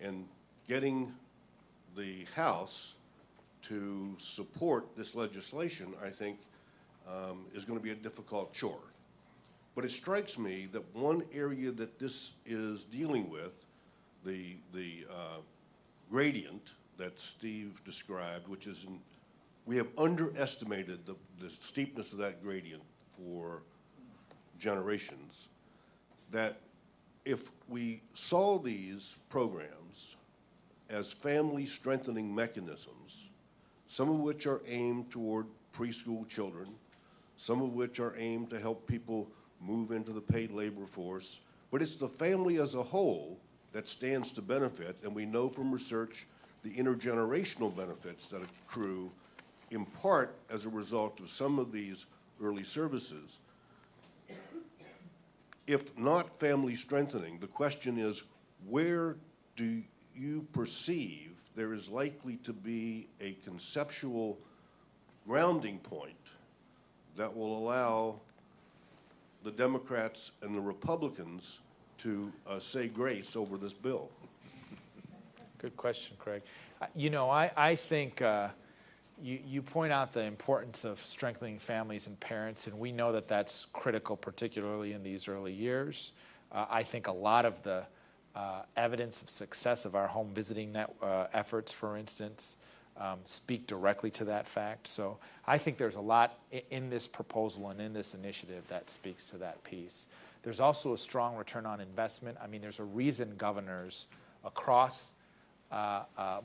And getting the House to support this legislation, I think, is going to be a difficult chore. But it strikes me that one area that this is dealing with, the gradient that Steve described, which is we have underestimated the steepness of that gradient for generations, that if we saw these programs as family strengthening mechanisms, some of which are aimed toward preschool children, some of which are aimed to help people move into the paid labor force, but it's the family as a whole that stands to benefit, and we know from research the intergenerational benefits that accrue in part as a result of some of these early services. If not family strengthening, the question is, where do you perceive there is likely to be a conceptual grounding point that will allow the Democrats and the Republicans to say grace over this bill? Good question, Craig. You know, I think you point out the importance of strengthening families and parents, and we know that that's critical, particularly in these early years. I think a lot of the evidence of success of our home visiting efforts, for instance, speak directly to that fact. So I think there's a lot in this proposal and in this initiative that speaks to that piece. There's also a strong return on investment. I mean, there's a reason governors across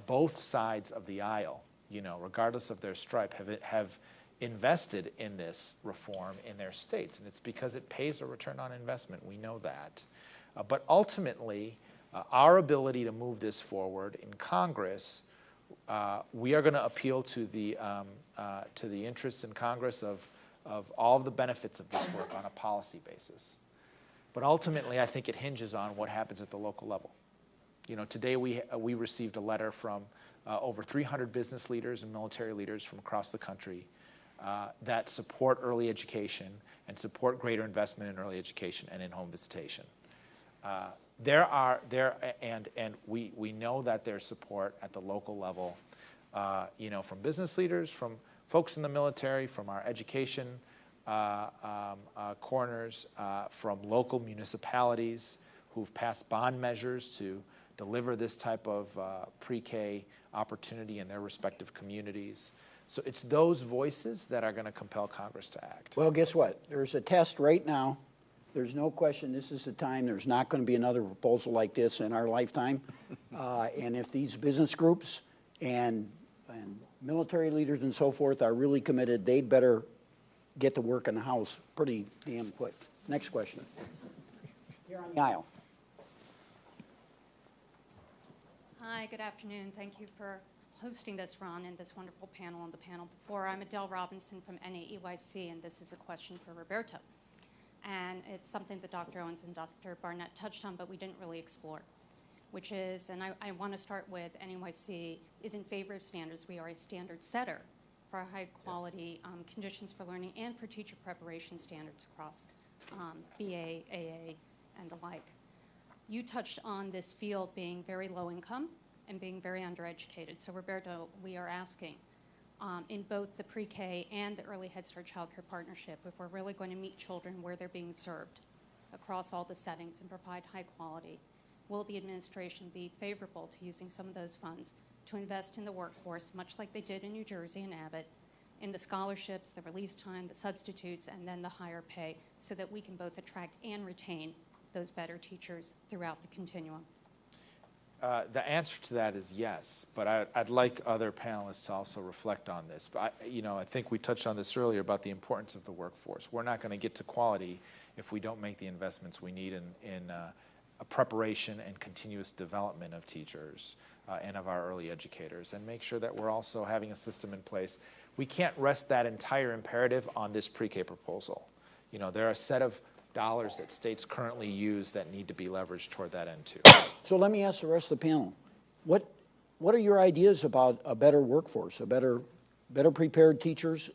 both sides of the aisle, you know, regardless of their stripe, have invested in this reform in their states, and it's because it pays a return on investment. We know that. But ultimately, our ability to move this forward in Congress, we are going to appeal to the interests in Congress of all of the benefits of this work on a policy basis. But ultimately, I think it hinges on what happens at the local level. Today we received a letter from over 300 business leaders and military leaders from across the country that support early education and support greater investment in early education and in-home visitation. We know that there's support at the local level, from business leaders, from folks in the military, from our education corners, from local municipalities who've passed bond measures to deliver this type of pre-K opportunity in their respective communities. So it's those voices that are going to compel Congress to act. Well, guess what? There's a test right now. There's no question this is the time. There's not going to be another proposal like this in our lifetime. And if these business groups and military leaders and so forth are really committed, they'd better get to work in the House pretty damn quick. Next question. Here on the aisle. Hi, good afternoon. Thank you for hosting this, Ron, and this wonderful panel on the panel before. I'm Adele Robinson from NAEYC, and this is a question for Roberto. And it's something that Dr. Owens and Dr. Barnett touched on, but we didn't really explore, which is, and I want to start with, NAEYC is in favor of standards. We are a standard setter for high quality conditions for learning and for teacher preparation standards across BA, AA, and the like. You touched on this field being very low income and being very undereducated. So Roberto, we are asking in both the pre-K and the early Head Start Child Care Partnership, if we're really going to meet children where they're being served across all the settings and provide high quality, will the administration be favorable to using some of those funds to invest in the workforce, much like they did in New Jersey and Abbott, in the scholarships, the release time, the substitutes, and then the higher pay, so that we can both attract and retain those better teachers throughout the continuum? The answer to that is yes, but I'd like other panelists to also reflect on this. But I think we touched on this earlier about the importance of the workforce. We're not going to get to quality if we don't make the investments we need in a preparation and continuous development of teachers and of our early educators, and make sure that we're also having a system in place. We can't rest that entire imperative on this pre-K proposal. There are a set of dollars that states currently use that need to be leveraged toward that end too. So let me ask the rest of the panel. What are your ideas about a better workforce, better prepared teachers?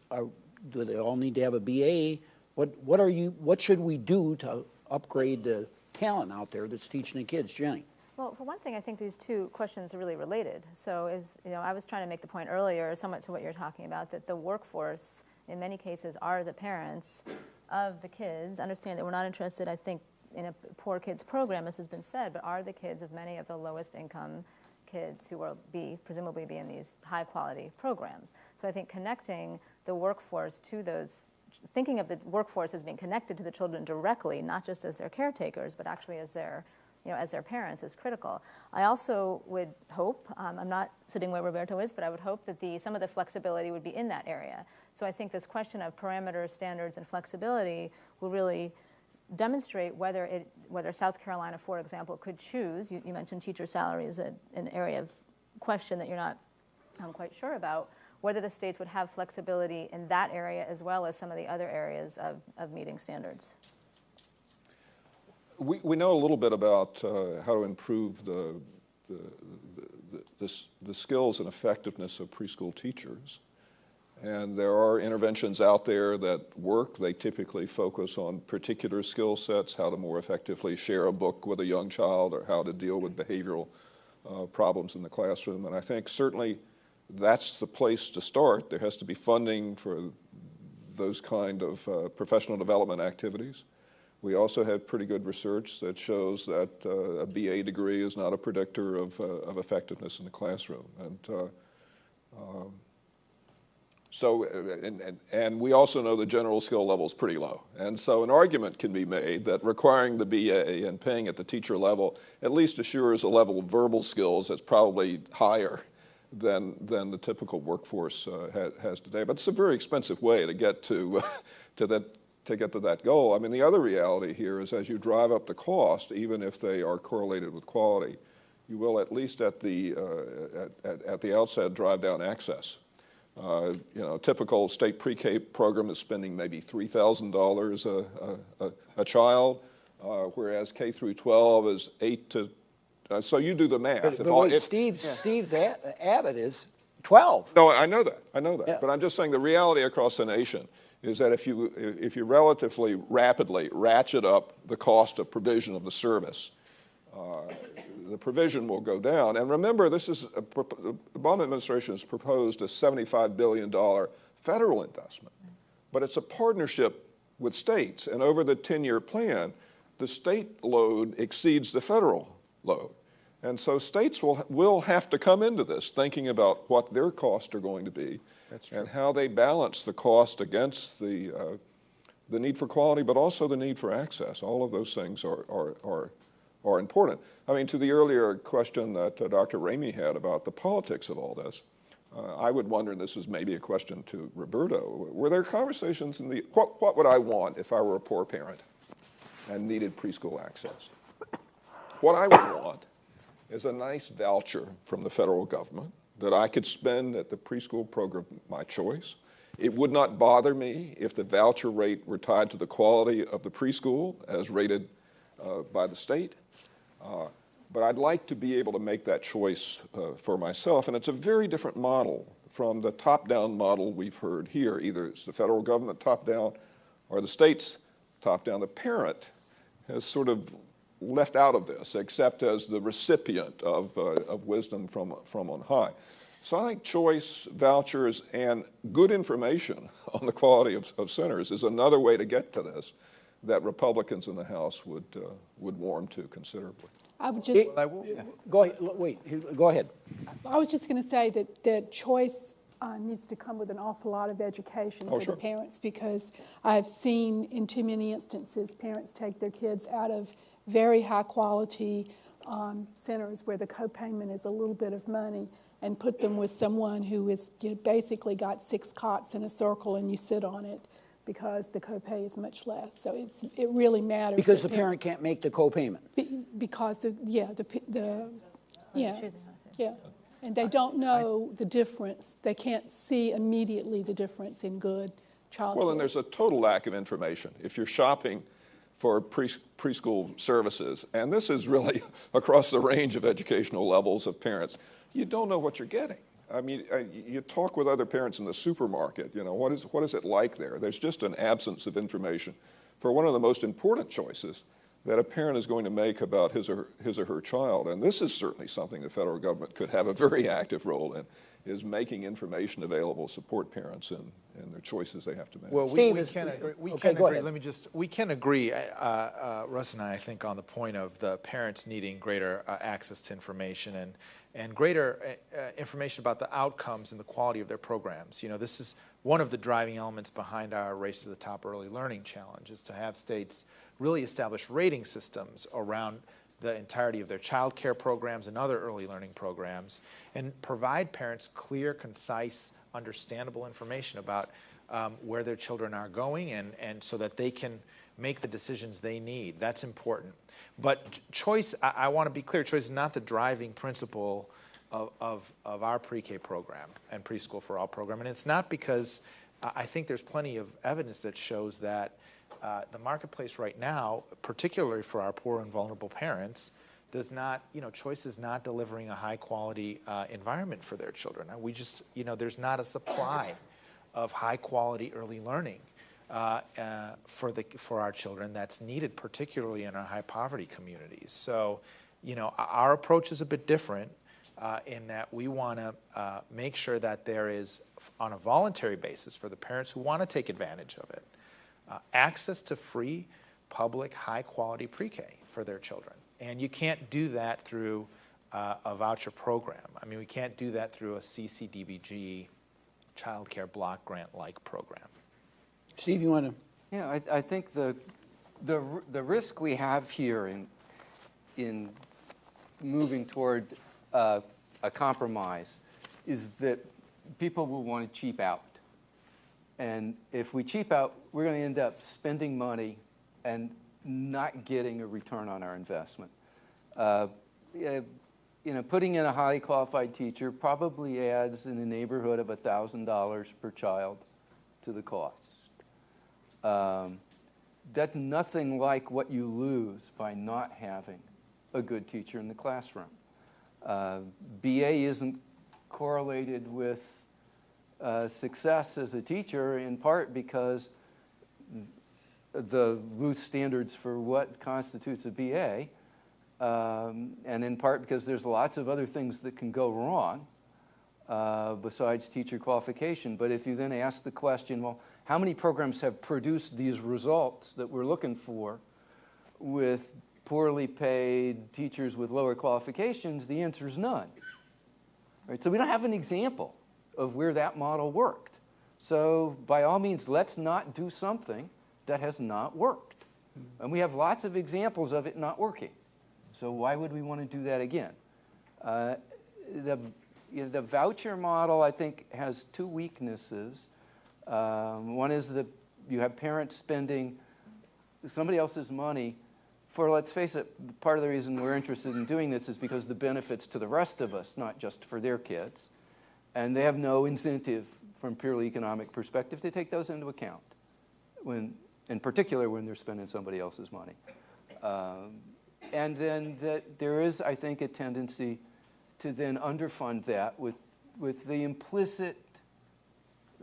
Do they all need to have a BA? What should we do to upgrade the talent out there that's teaching the kids, Jenny? Well, for one thing, I think these two questions are really related. So I was trying to make the point earlier, somewhat to what you're talking about, that the workforce in many cases are the parents of the kids. Understand that we're not interested, I think, in a poor kids program, as has been said, but are the kids of many of the lowest income kids who will presumably be in these high quality programs. So I think connecting the workforce to those, thinking of the workforce as being connected to the children directly, not just as their caretakers, but actually as their parents, is critical. I also would hope, I'm not sitting where Roberto is, but I would hope that some of the flexibility would be in that area. So I think this question of parameters, standards, and flexibility will really demonstrate whether South Carolina, for example, could choose, you mentioned teacher salary is an area of question that you're not quite sure about, whether the states would have flexibility in that area as well as some of the other areas of meeting standards. We know a little bit about how to improve the skills and effectiveness of preschool teachers. And there are interventions out there that work. They typically focus on particular skill sets, how to more effectively share a book with a young child, or how to deal with behavioral problems in the classroom. And I think certainly that's the place to start. There has to be funding for those kind of professional development activities. We also have pretty good research that shows that a BA degree is not a predictor of effectiveness in the classroom. And we also know the general skill level is pretty low. And so an argument can be made that requiring the BA and paying at the teacher level at least assures a level of verbal skills that's probably higher than the typical workforce has today. But it's a very expensive way to get to that goal. I mean, the other reality here is as you drive up the cost, even if they are correlated with quality, you will at least at the outset drive down access. Typical state pre-K program is spending maybe $3,000 a child, whereas K through 12 is So you do the math. But If all- wait, if- Steve's Abbott is 12. No, I know that. I know that. Yeah. But I'm just saying the reality across the nation is that if you relatively rapidly ratchet up the cost of provision of the service, the provision will go down. And remember, the Obama administration has proposed a $75 billion federal investment, but it's a partnership with states. And over the 10-year plan, the state load exceeds the federal load. And so states will have to come into this thinking about what their costs are going to be and how they balance the cost against the need for quality, but also the need for access. All of those things are important. I mean, to the earlier question that Dr. Ramey had about the politics of all this, I would wonder, and this is maybe a question to Roberto, were there conversations what would I want if I were a poor parent and needed preschool access? What I would want is a nice voucher from the federal government that I could spend at the preschool program of my choice. It would not bother me if the voucher rate were tied to the quality of the preschool as rated by the state. But I'd like to be able to make that choice for myself. And it's a very different model from the top-down model we've heard here. Either it's the federal government top-down or the state's top-down. The parent has sort of left out of this, except as the recipient of wisdom from on high. So I think choice, vouchers, and good information on the quality of centers is another way to get to this that Republicans in the House would warm to considerably. I would just, Go ahead. Wait, go ahead. I was just going to say that choice needs to come with an awful lot of education for sure. the parents, because I've seen in too many instances parents take their kids out of very high quality centers where the copayment is a little bit of money and put them with someone who is basically got 6 cots in a circle and you sit on it because the copay is much less. So it really matters. Because the parent can't make the copayment. Because and they don't know the difference. They can't see immediately the difference in good child care. Well, and there's a total lack of information. If you're shopping for preschool services, and this is really across the range of educational levels of parents, you don't know what you're getting. I mean, you talk with other parents in the supermarket, what is it like there? There's just an absence of information for one of the most important choices that a parent is going to make about his or her child. And this is certainly something the federal government could have a very active role in, is making information available to support parents in their choices they have to make. Well, we can agree. We can agree, Russ and I think, on the point of the parents needing greater access to information and greater information about the outcomes and the quality of their programs. This is one of the driving elements behind our Race to the Top Early Learning Challenge, is to have states really establish rating systems around the entirety of their child care programs and other early learning programs, and provide parents clear, concise, understandable information about where their children are going, and so that they can make the decisions they need. That's important. But choice, I want to be clear, choice is not the driving principle of our pre-K program and Preschool for All program. And it's not because I think there's plenty of evidence that shows that the marketplace right now, particularly for our poor and vulnerable parents, does not, choice is not delivering a high quality environment for their children. We just, there's not a supply of high quality early learning for our children that's needed, particularly in our high poverty communities. So, our approach is a bit different in that we want to make sure that there is, on a voluntary basis for the parents who want to take advantage of it, access to free, public, high-quality pre-K for their children. And you can't do that through a voucher program. I mean, we can't do that through a CCDBG child care block grant-like program. Steve, you want to? Yeah, I think the risk we have here in moving toward a compromise is that people will want to cheap out. And if we cheap out, we're going to end up spending money and not getting a return on our investment. Putting in a highly qualified teacher probably adds in the neighborhood of $1,000 per child to the cost. That's nothing like what you lose by not having a good teacher in the classroom. BA isn't correlated with success as a teacher, in part because the loose standards for what constitutes a BA, and in part because there's lots of other things that can go wrong besides teacher qualification. But if you then ask the question, well, how many programs have produced these results that we're looking for with poorly paid teachers with lower qualifications, the answer is none. Right? So we don't have an example of where that model worked. So by all means, let's not do something that has not worked. And we have lots of examples of it not working. So why would we want to do that again? The voucher model, I think, has two weaknesses. One is that you have parents spending somebody else's money for, let's face it, part of the reason we're interested in doing this is because the benefits to the rest of us, not just for their kids. And they have no incentive from purely economic perspective to take those into account, in particular when they're spending somebody else's money. And then that there is, I think, a tendency to then underfund that with the implicit,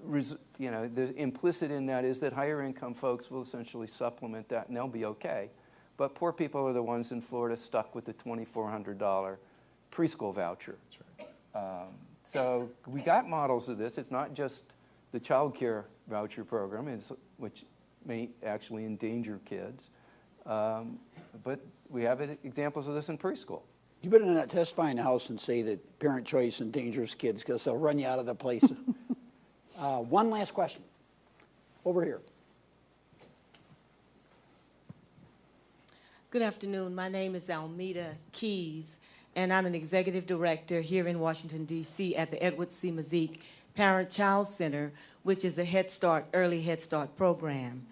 the implicit in that is that higher income folks will essentially supplement that and they'll be okay. But poor people are the ones in Florida stuck with the $2,400 preschool voucher. That's right. So we got models of this. It's not just the child care voucher program, which may actually endanger kids. But we have examples of this in preschool. You better not testify in the House and say that parent choice endangers kids, because they'll run you out of the place. One last question. Over here. Good afternoon. My name is Almeda Keys, and I'm an executive director here in Washington, D.C. at the Edward C. Mazik Parent-Child Center, which is a Head Start, early Head Start program.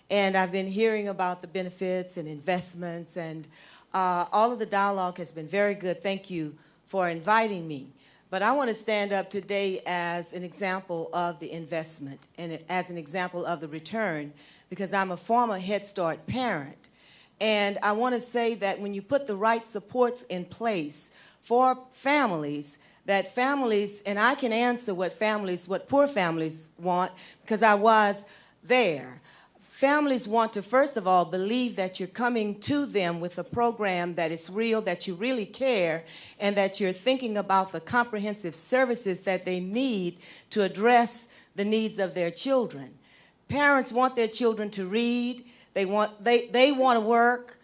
And I've been hearing about the benefits and investments, and all of the dialogue has been very good. Thank you for inviting me. But I want to stand up today as an example of the investment and as an example of the return, because I'm a former Head Start parent. And I want to say that when you put the right supports in place for families, that families, and I can answer what poor families want, because I was there. Families want to, first of all, believe that you're coming to them with a program that is real, that you really care, and that you're thinking about the comprehensive services that they need to address the needs of their children. Parents want their children to read. They want to work.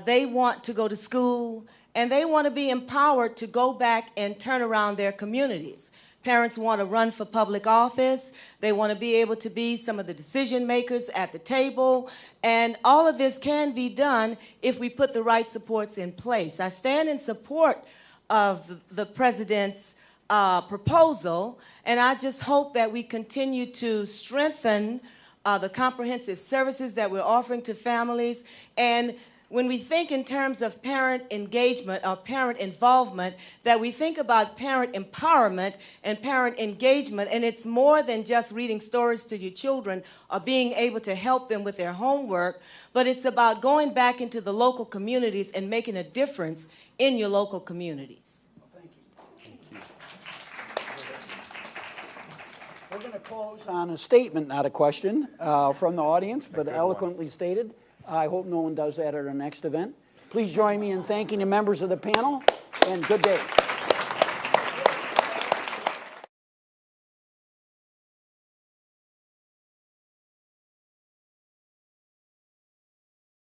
They want to go to school. And they want to be empowered to go back and turn around their communities. Parents want to run for public office. They want to be able to be some of the decision makers at the table. And all of this can be done if we put the right supports in place. I stand in support of the president's proposal, and I just hope that we continue to strengthen the comprehensive services that we're offering to families. And when we think in terms of parent engagement or parent involvement, that we think about parent empowerment and parent engagement, and it's more than just reading stories to your children or being able to help them with their homework, but it's about going back into the local communities and making a difference in your local communities. Thank you. Thank you. We're going to close on a statement, not a question, from the audience, but eloquently stated. I hope no one does that at our next event. Please join me in thanking the members of the panel, and good day.